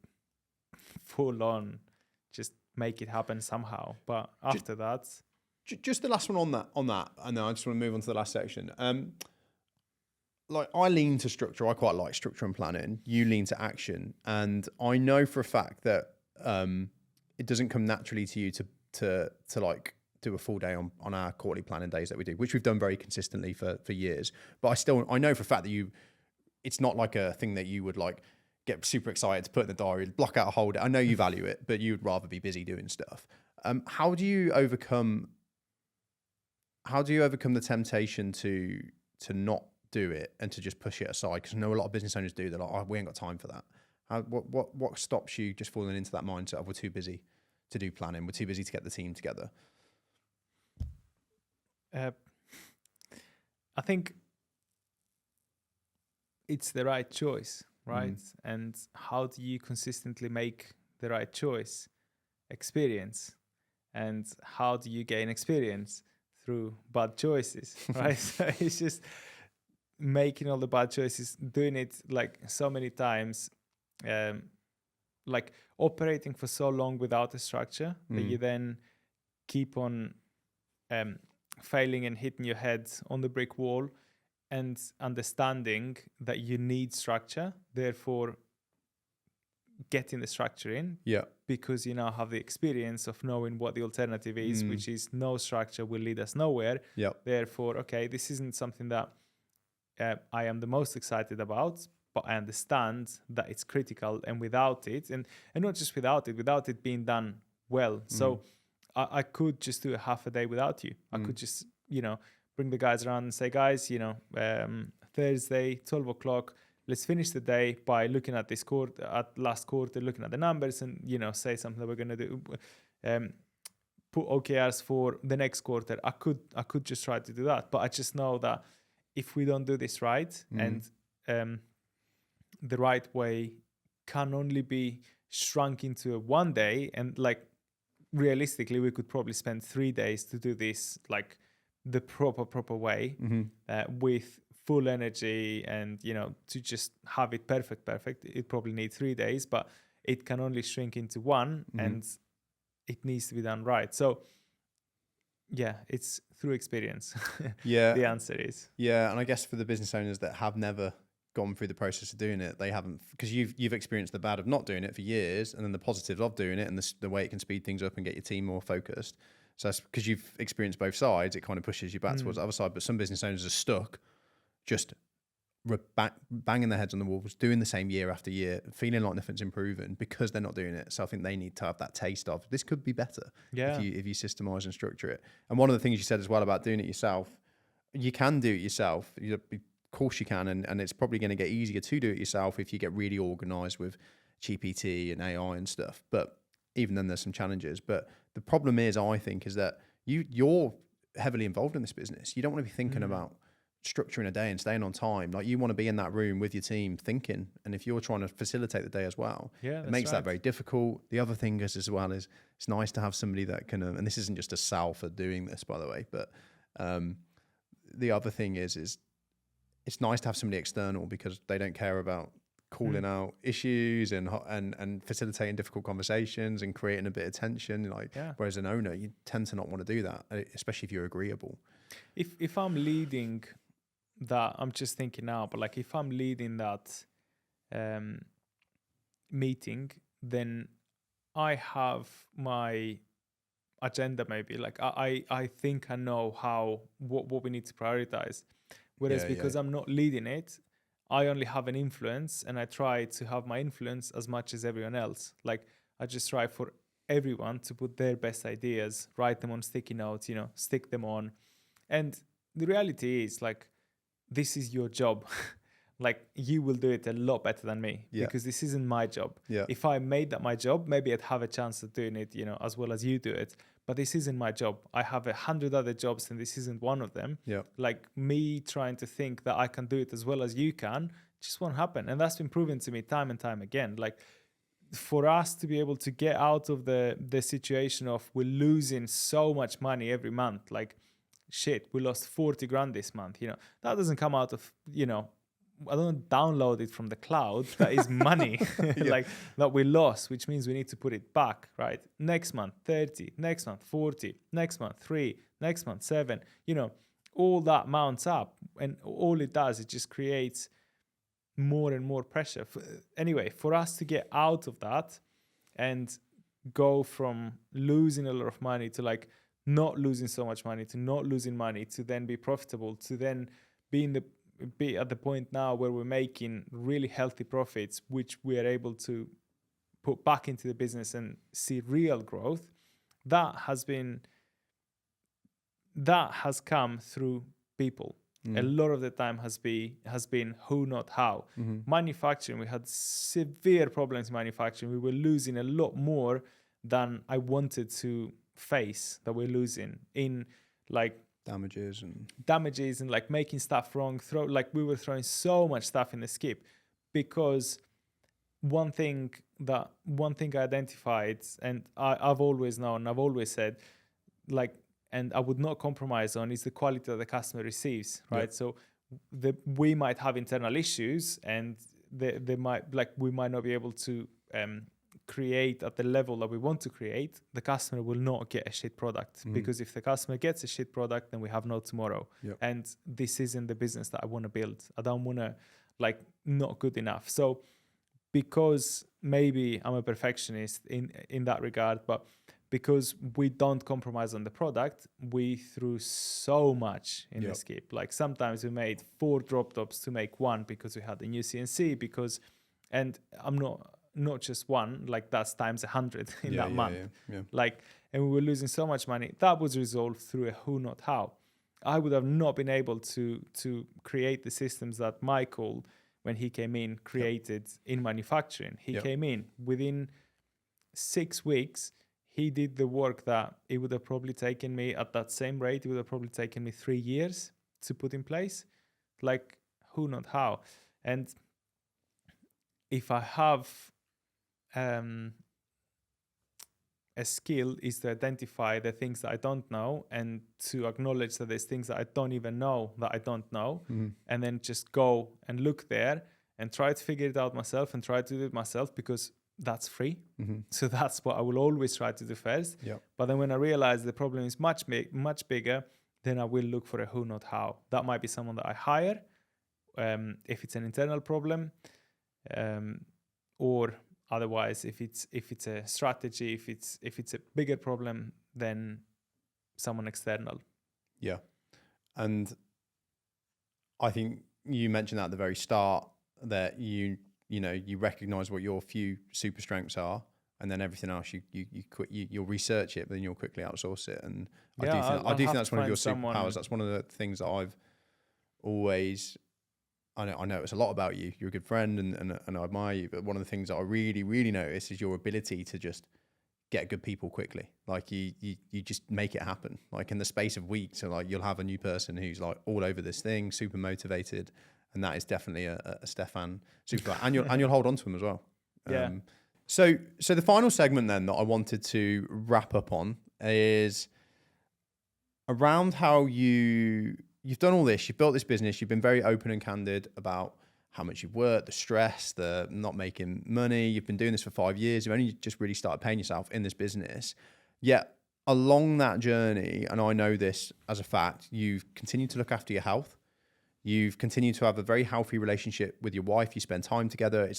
full on just make it happen somehow. But after that, just the last one on that, and then I just want to move on to the last section. Like, I lean to structure. I quite like structure and planning. You lean to action, and I know for a fact that it doesn't come naturally to you to like do a full day on our quarterly planning days that we do, which we've done very consistently for years. But I know for a fact that it's not like a thing that you would like get super excited to put in the diary, block out a whole day. I know you value it, but you'd rather be busy doing stuff. How do you overcome the temptation to not do it and to just push it aside? Because I know a lot of business owners do. They're like, oh, we ain't got time for that. What stops you just falling into that mindset of, we're too busy to do planning, we're too busy to get the team together? I think it's the right choice, right? And how do you consistently make the right choice? Experience. And how do you gain experience? Through bad choices, right? So it's just making all the bad choices, doing it like so many times, like operating for so long without a structure that you then keep on failing and hitting your head on the brick wall, and understanding that you need structure, therefore getting the structure in, because you now have the experience of knowing what the alternative is, which is no structure will lead us nowhere. Therefore, okay, this isn't something that I am the most excited about, but I understand that it's critical, and without it, and not just without it being done well. So I could just do a half a day without you. I could just, bring the guys around and say, guys, Thursday, 12 o'clock, let's finish the day by looking at this quarter, at last quarter, looking at the numbers, and, say something that we're going to do, put OKRs for the next quarter. I could just try to do that. But I just know that if we don't do this right, and the right way can only be shrunk into a one day, and like realistically, we could probably spend 3 days to do this, like the proper way, with full energy, and to just have it perfect. It probably needs 3 days, but it can only shrink into one, and it needs to be done right. So it's through experience. The answer is. And I guess for the business owners that have never gone through the process of doing it, they haven't, because you've experienced the bad of not doing it for years, and then the positives of doing it, and the way it can speed things up and get your team more focused. So that's because you've experienced both sides, it kind of pushes you back towards the other side. But some business owners are stuck, just banging their heads on the walls, doing the same year after year, feeling like nothing's improving because they're not doing it. So I think they need to have that taste of this could be better if you systemize and structure it. And one of the things you said as well about doing it yourself, you can do it yourself. Of course you can, and it's probably going to get easier to do it yourself if you get really organized with GPT and AI and stuff. But even then, there's some challenges. But the problem is, I think, is that you're heavily involved in this business. You don't want to be thinking about structuring a day and staying on time. Like, you want to be in that room with your team thinking. And if you're trying to facilitate the day as well, it makes that very difficult. The other thing is, as well, is it's nice to have somebody that can, and this isn't just a sell for doing this, by the way, but the other thing is it's nice to have somebody external because they don't care about calling out issues and facilitating difficult conversations and creating a bit of tension. Whereas an owner, you tend to not want to do that, especially if you're agreeable. If I'm leading that, I'm just thinking now, but like if I'm leading that meeting, then I have my agenda maybe. Like I think I know what we need to prioritize. Whereas because I'm not leading it, I only have an influence, and I try to have my influence as much as everyone else. Like, I just try for everyone to put their best ideas, write them on sticky notes, stick them on. And the reality is, like, this is your job. Like, you will do it a lot better than me because this isn't my job. If I made that my job, maybe I'd have a chance of doing it, as well as you do it. But this isn't my job. I have 100 other jobs, and this isn't one of them. Like, me trying to think that I can do it as well as you can just won't happen. And that's been proven to me time and time again. Like, for us to be able to get out of the situation of we're losing so much money every month, like, shit, we lost 40 grand this month. That doesn't come out of, I don't download it from the cloud. That is money like that we lost, which means we need to put it back, right? Next month, 30, next month, 40, next month, 3, next month, 7, all that mounts up, and all it does, it just creates more and more pressure. Anyway, for us to get out of that and go from losing a lot of money to like not losing so much money, to not losing money, to then be profitable, to then be at the point now where we're making really healthy profits, which we are able to put back into the business and see real growth, that has come through people. A lot of the time has been who, not how. Manufacturing, we had severe problems in manufacturing. We were losing a lot more than I wanted to face, that we're losing in like damages and like making stuff wrong. We were throwing so much stuff in the skip because one thing I identified, and I've always known, I've always said, like, and I would not compromise on, is the quality that the customer receives, right? So we might have internal issues, and we might not be able to create at the level that we want to create. The customer will not get a shit product, because if the customer gets a shit product, then we have no tomorrow. And this isn't the business that I want to build. I don't want to, like, not good enough. So because maybe I'm a perfectionist in that regard, but because we don't compromise on the product, we threw so much in the skip. Like, sometimes we made 4 drop tops to make 1 because we had a new CNC, and I'm not just 1, like, that's times 100 in that month. Like, and we were losing so much money. That was resolved through a who, not how. I would have not been able to create the systems that Michael, when he came in, created in manufacturing. He came in within 6 weeks. He did the work that it would have probably taken me, at that same rate, it would have probably taken me 3 years to put in place. Like, who, not how. And if I have a skill, is to identify the things that I don't know, and to acknowledge that there's things that I don't even know that I don't know, and then just go and look there and try to figure it out myself and try to do it myself, because that's free. So that's what I will always try to do first. But then when I realize the problem is much bigger, then I will look for a who, not how. That might be someone that I hire, if it's an internal problem, or otherwise if it's a strategy, if it's a bigger problem, then someone external. Yeah. And I think you mentioned that at the very start, that you recognize what your few super strengths are, and then everything else you'll research it, but then you'll quickly outsource it. And I do think that's one of your superpowers. That's one of the things that I've always, I know it's a lot about you. You're a good friend and I admire you, but one of the things that I really, really notice is your ability to just get good people quickly. Like you just make it happen. Like in the space of weeks, so like you'll have a new person who's like all over this thing, super motivated, and that is definitely a Stefan superpower. and you'll hold on to them as well. Yeah. So the final segment then that I wanted to wrap up on is around how you've done all this, you've built this business, you've been very open and candid about how much you've worked, the stress, the not making money. You've been doing this for 5 years. You've only just really started paying yourself in this business. Yet along that journey, and I know this as a fact, you've continued to look after your health. You've continued to have a very healthy relationship with your wife. You spend time together.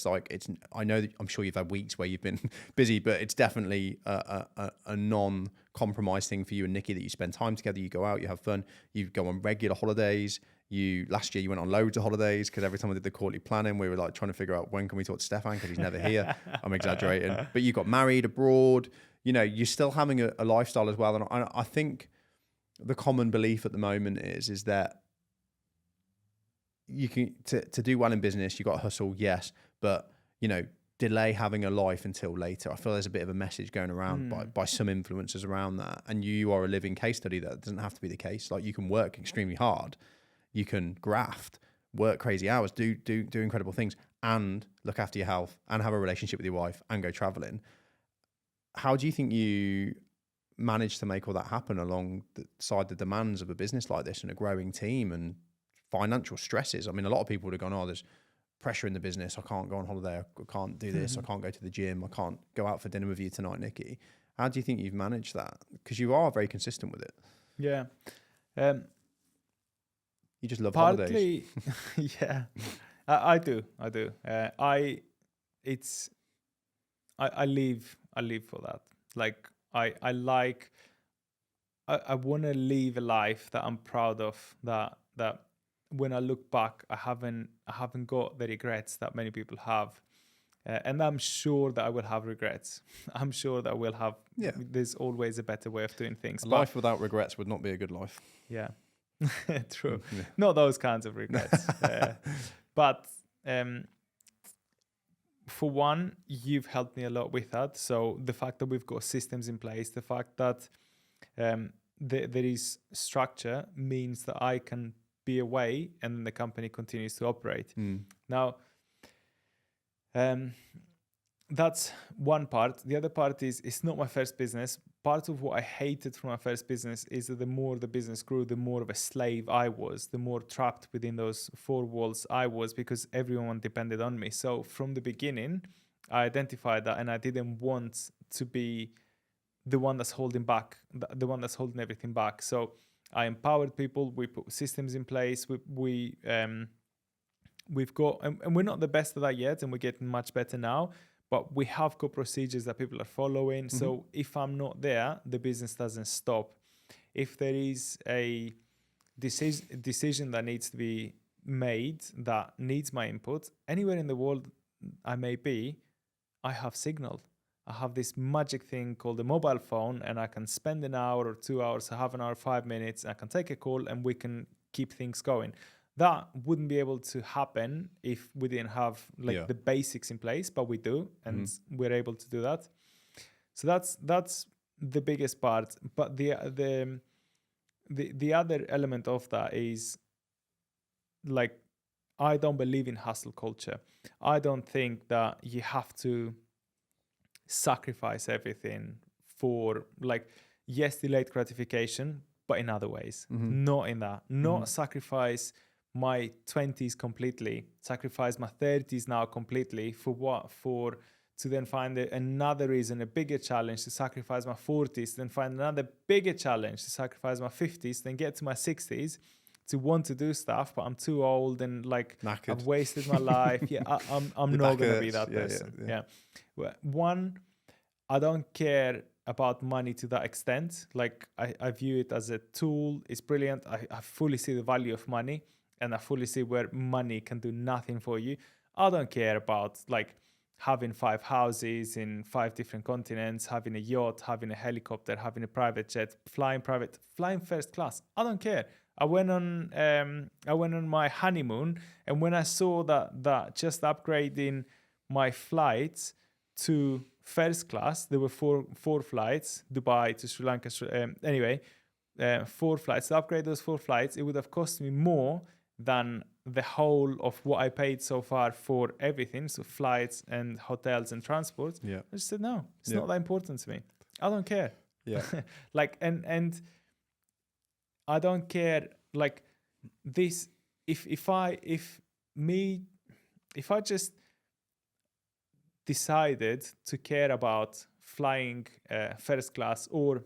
I know that I'm sure you've had weeks where you've been busy, but it's definitely a non-compromise thing for you and Nikki that you spend time together. You go out, you have fun, you go on regular holidays. Last year you went on loads of holidays because every time we did the quarterly planning, we were like trying to figure out when can we talk to Stefan because he's never here. I'm exaggerating, but you got married abroad. You're still having a lifestyle as well. And I think the common belief at the moment is that you can to do well in business, you got to hustle, yes, but delay having a life until later. I feel there's a bit of a message going around by some influencers around that, and you are a living case study that doesn't have to be the case. Like you can work extremely hard, you can graft, work crazy hours, do incredible things, and look after your health, and have a relationship with your wife, and go traveling. How do you think you manage to make all that happen alongside the demands of a business like this and a growing team and financial stresses? I mean, a lot of people would have gone, there's pressure in the business. I can't go on holiday. I can't do this. I can't go to the gym. I can't go out for dinner with you tonight, Nikki. How do you think you've managed that? Because you are very consistent with it. Yeah. You just love partly, holidays. Yeah, I do. I live for that. Like I want to live a life that I'm proud of, that when I look back, I haven't got the regrets that many people have. And I'm sure that I will have regrets. I'm sure that I will have, there's always a better way of doing things. A life without regrets would not be a good life. Yeah, true. Yeah. Not those kinds of regrets. But for one, you've helped me a lot with that. So the fact that we've got systems in place, the fact that there is structure means that I can be away and the company continues to operate. Now, that's one part. The other part is it's not my first business. Part of what I hated from my first business is that the more the business grew, the more of a slave I was, the more trapped within those four walls I was, because everyone depended on me. So from the beginning, I identified that, and I didn't want to be the one that's holding back, the one that's holding everything back. So I empowered people. We put systems in place. We've got, and we're not the best at that yet, and we're getting much better now. But we have got procedures that people are following. Mm-hmm. So if I'm not there, the business doesn't stop. If there is a decision that needs to be made that needs my input, anywhere in the world I may be, I have signal. I have this magic thing called a mobile phone, and I can spend an hour or 2 hours, half an hour, 5 minutes. I can take a call and we can keep things going. That wouldn't be able to happen if we didn't have the basics in place, but we do, and we're able to do that. So that's the biggest part. But the other element of that is, like, I don't believe in hustle culture. I don't think that you have to sacrifice everything for, like, yes, delayed gratification, but in other ways. Not in that. Not sacrifice my 20s completely, sacrifice my 30s now completely. For what? To then find another reason, a bigger challenge, to sacrifice my 40s, then find another bigger challenge, to sacrifice my 50s, then get to my 60s, to want to do stuff, but I'm too old and like Knackered. I've wasted my life. Yeah, I'm Your not back going to be hurts. that Yeah, person. yeah. Yeah. Well, one, I don't care about money to that extent. Like I view it as a tool. It's brilliant. I fully see the value of money, and I fully see where money can do nothing for you. I don't care about like having 5 houses in 5 different continents, having a yacht, having a helicopter, having a private jet, flying first class. I don't care. I went on my honeymoon, and when I saw that just upgrading my flights to first class, there were four flights, Dubai to Sri Lanka. Anyway, 4 flights. To upgrade those 4 flights, it would have cost me more than the whole of what I paid so far for everything, so flights and hotels and transport. Yeah. I just said no, it's Yeah. not that important to me. I don't care. Yeah. Like and I don't care like this. If I just decided to care about flying first class or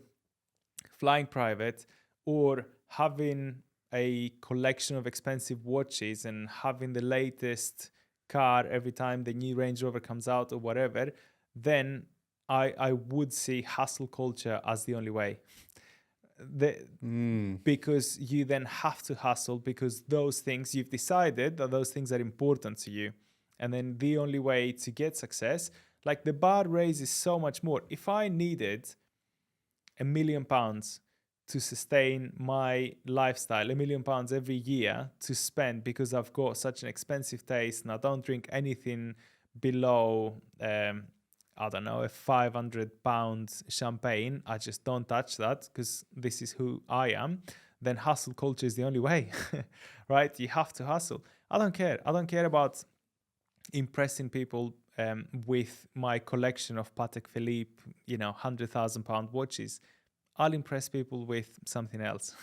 flying private or having a collection of expensive watches and having the latest car every time the new Range Rover comes out or whatever, then I would see hustle culture as the only way. Because you then have to hustle because those things you've decided that those things are important to you. And then the only way to get success, like the bar raises so much more. If I needed £1 million to sustain my lifestyle, £1 million every year to spend because I've got such an expensive taste and I don't drink anything below, I don't know, a £500 champagne. I just don't touch that because this is who I am. Then hustle culture is the only way, right? You have to hustle. I don't care. I don't care about impressing people with my collection of Patek Philippe, £100,000 watches. I'll impress people with something else,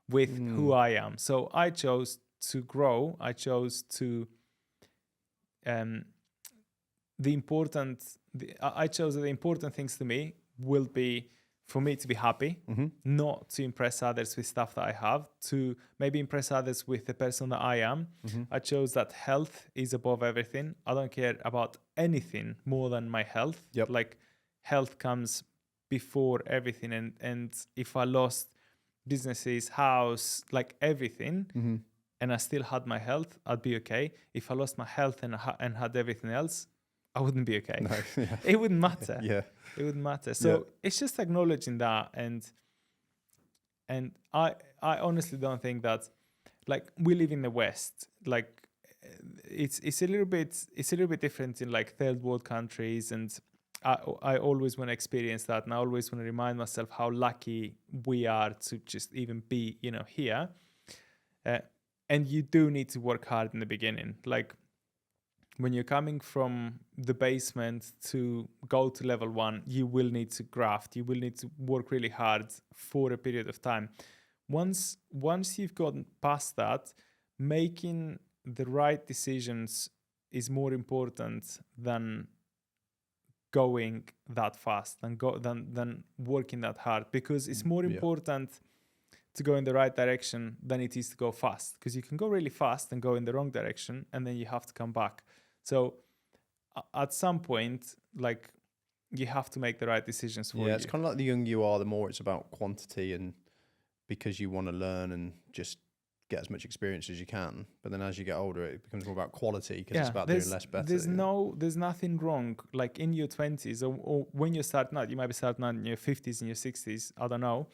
with who I am. So I chose to grow. I chose to I chose that the important things to me will be for me to be happy, not to impress others with stuff that I have, to maybe impress others with the person that I am. I chose that health is above everything. I don't care about anything more than my health. Yep. Like health comes before everything. And if I lost businesses, house, like everything, and I still had my health, I'd be okay. If I lost my health and had everything else, I wouldn't be okay. No, yeah. It wouldn't matter. Yeah. It wouldn't matter. So it's just acknowledging that, and I honestly don't think that, like, we live in the West. Like, it's a little bit different in like third world countries, and I always want to experience that, and I always want to remind myself how lucky we are to just even be, here. And you do need to work hard in the beginning, like. When you're coming from the basement to go to level 1, you will need to graft. You will need to work really hard for a period of time. Once you've gotten past that, making the right decisions is more important than going that fast, than working that hard, because it's more important to go in the right direction than it is to go fast, because you can go really fast and go in the wrong direction, and then you have to come back. So at some point, like, you have to make the right decisions for you. Yeah, it's kind of like the younger you are, the more it's about quantity, and because you want to learn and just get as much experience as you can. But then as you get older, it becomes more about quality because it's about doing less better. There's nothing wrong. Like in your 20s or when you're starting out, you might be starting out in your 50s, in your 60s, I don't know.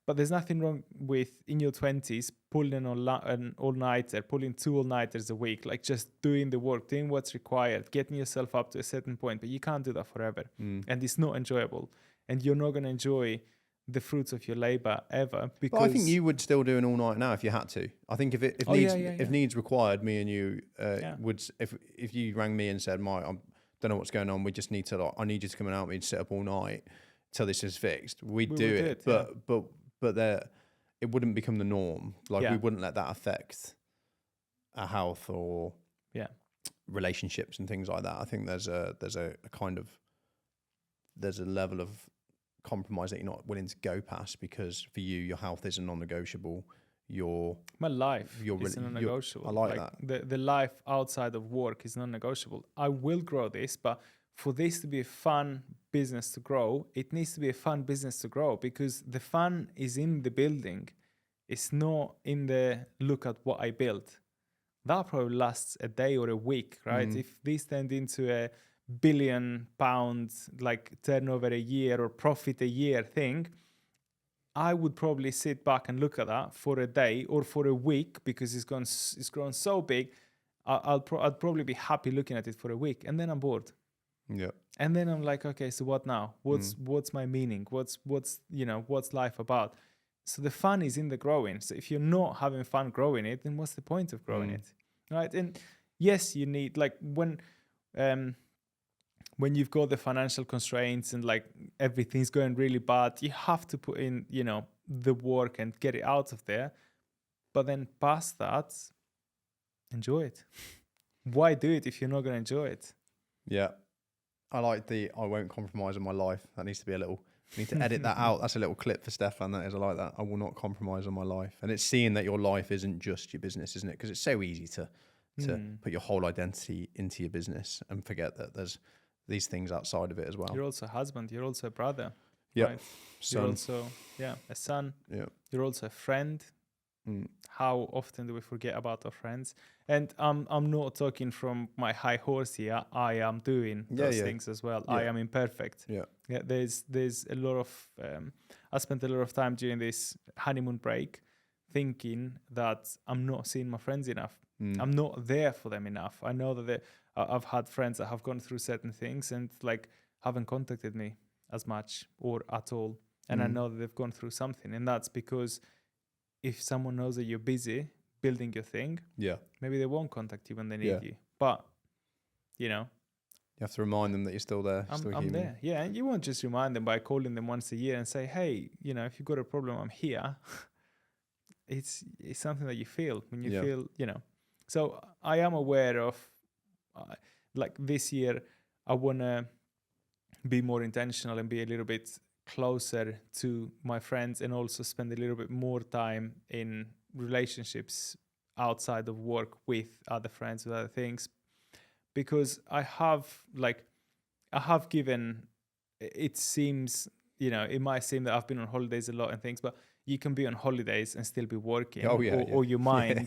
But there's nothing wrong with, in your 20s, pulling an all-nighter, pulling 2 all-nighters a week, like just doing the work, doing what's required, getting yourself up to a certain point. But you can't do that forever. And it's not enjoyable. And you're not going to enjoy the fruits of your labor ever. Because I think you would still do an all-night now if you had to. I think if needs required, me and you would, if you rang me and said, Mike, I don't know what's going on, we just need to, I need you to come and help me and sit up all night till this is fixed, we'd do it. But there, it wouldn't become the norm. Like we wouldn't let that affect our health or relationships and things like that. I think there's a level of compromise that you're not willing to go past, because for you, your health is a non-negotiable. my life your is non-negotiable. I like that. The life outside of work is non-negotiable. I will grow this, but for this to be a fun business to grow, it needs to be a fun business to grow, because the fun is in the building. It's not in the look at what I built. That probably lasts a day or a week, right? If this turned into a £1 billion like turnover a year or profit a year thing, I would probably sit back and look at that for a day or for a week, because it's grown so big. I'd probably be happy looking at it for a week, and then I'm bored. Yeah. And then I'm like, okay, so what now? What's my meaning? What's life about? So the fun is in the growing. So if you're not having fun growing it, then what's the point of growing it, right? And yes, you need, like, when you've got the financial constraints and like everything's going really bad, you have to put in, the work and get it out of there. But then past that, enjoy it. Why do it if you're not going to enjoy it? Yeah. I like I won't compromise on my life. That needs to be I need to edit that out. That's a little clip for Stefan. That is, I like that. I will not compromise on my life. And it's seeing that your life isn't just your business, isn't it? Because it's so easy to put your whole identity into your business and forget that there's these things outside of it as well. You're also a husband. You're also a brother. Yeah. Right? You're also, a son. Yeah. You're also a friend. How often do we forget about our friends? And I'm not talking from my high horse here. I am doing those things as well. I am imperfect. Yeah. There's a lot of I spent a lot of time during this honeymoon break thinking that I'm not seeing my friends enough. I'm not there for them enough. I know that I've had friends that have gone through certain things and like haven't contacted me as much or at all. And I know that they've gone through something, and that's because if someone knows that you're busy building your thing, maybe they won't contact you when they need you. But, you have to remind them that you're still there. I'm there. Yeah, and you won't just remind them by calling them once a year and say, hey, if you've got a problem, I'm here. It's something that you feel when you feel, So I am aware of, like this year, I want to be more intentional and be a little bit closer to my friends, and also spend a little bit more time in relationships outside of work with other friends, with other things, because I have given, it seems, it might seem that I've been on holidays a lot and things, but you can be on holidays and still be working, or your mind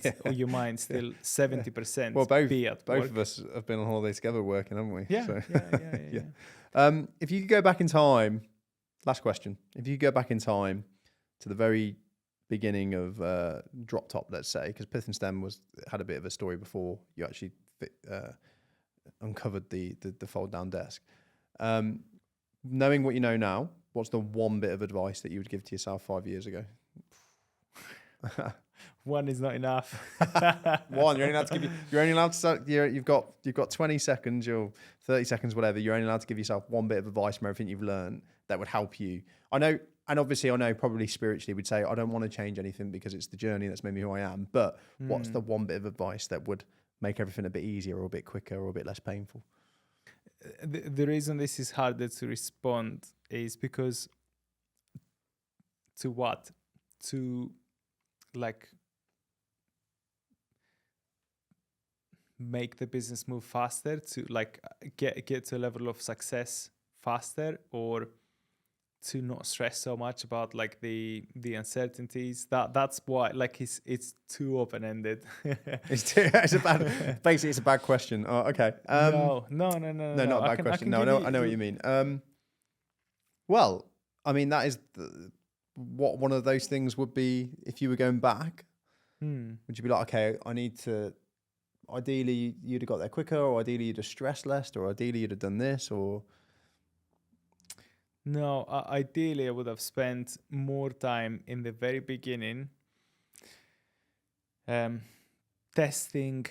still 70% well, be at both work. of us have been on holiday together working, haven't we? Yeah, so. yeah. If you could go back in time, last question, if you could go back in time to the very beginning of Drop Top, let's say, because Pith and Stem had a bit of a story before you actually uncovered the fold down desk. Knowing what you know now, what's the one bit of advice that you would give to yourself 5 years ago? One is not enough. One, you're only allowed to give you're only allowed to you've got 20 seconds or 30 seconds, whatever. You're only allowed to give yourself one bit of advice from everything you've learned that would help you. I know, and obviously I know probably spiritually we'd say I don't want to change anything because it's the journey that's made me who I am. But what's the one bit of advice that would make everything a bit easier or a bit quicker or a bit less painful? The reason this is harder to respond is because to like make the business move faster, to like get to a level of success faster, or to not stress so much about like the uncertainties. That's why, like, it's too open-ended. It's a bad question. Oh, okay. No, not a bad question. I know what you mean. Well, I mean, that is what one of those things would be if you were going back. Would you be like, okay, I need to, ideally you'd have got there quicker, or ideally you'd have stressed less, or ideally you'd have done this, or... No, ideally I would have spent more time in the very beginning testing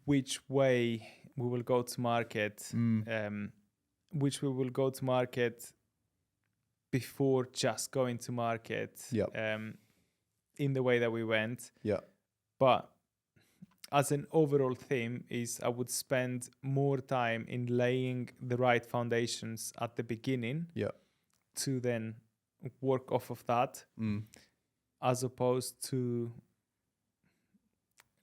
which way we will go to market, which we will go to market before just going to market in the way that we went. Yeah. But as an overall theme is I would spend more time in laying the right foundations at the beginning to then work off of that, as opposed to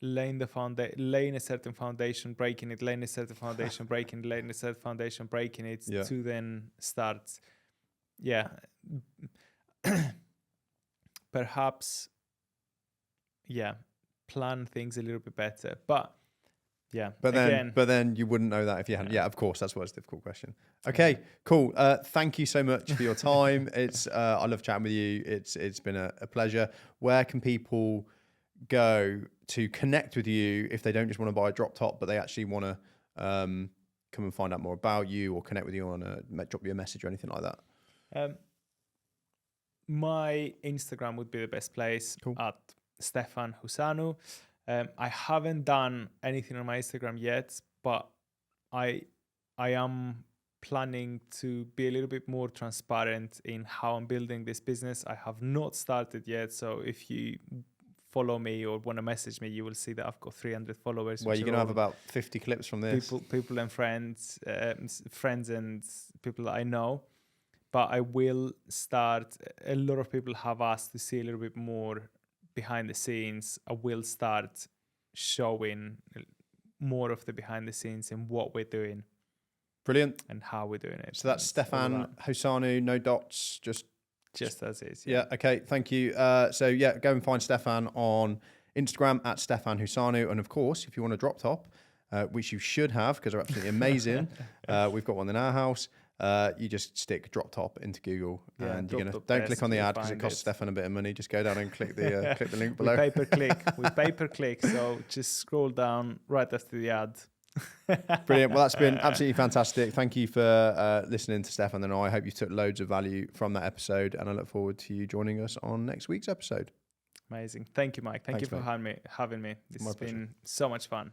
laying a certain foundation, breaking it, laying a certain foundation, breaking it, laying a certain foundation, breaking it, Yeah. to then start, perhaps, plan things a little bit better. But then you wouldn't know that if you hadn't. Yeah, of course, that's why it's a difficult question. Okay, cool. Thank you so much for your time. It's I love chatting with you. It's been a pleasure. Where can people go to connect with you if they don't just want to buy a drop top, but they actually want to come and find out more about you or connect with you drop you a message or anything like that? My Instagram would be the best place. Cool. At Stefan Husanu. I haven't done anything on my Instagram yet, but I am planning to be a little bit more transparent in how I'm building this business. I have not started yet, so if you follow me or want to message me, you will see that I've got 300 followers. Well, you're going to have about 50 clips from this. People and friends and people that I know. But I will start, a lot of people have asked to see a little bit more behind the scenes. I will start showing more of the behind the scenes and what we're doing. Brilliant. And how we're doing it. So that's Stefan Husanu, no dots, just as is. Yeah. Okay. Thank you. So go and find Stefan on Instagram at Stefan Husanu. And of course, if you want a drop top, which you should have because they're absolutely amazing. We've got one in our house. You just stick drop top into Google and you're gonna don't click on the ad because it costs Stefan a bit of money. Just go down and click the link below. With pay per click. So just scroll down right after the ad. Brilliant. Well, that's been absolutely fantastic. Thank you for listening to Stefan and I hope you took loads of value from that episode, and I look forward to you joining us on next week's episode. Amazing. Thank you, Mike. Thank you for having me. This has been so much fun.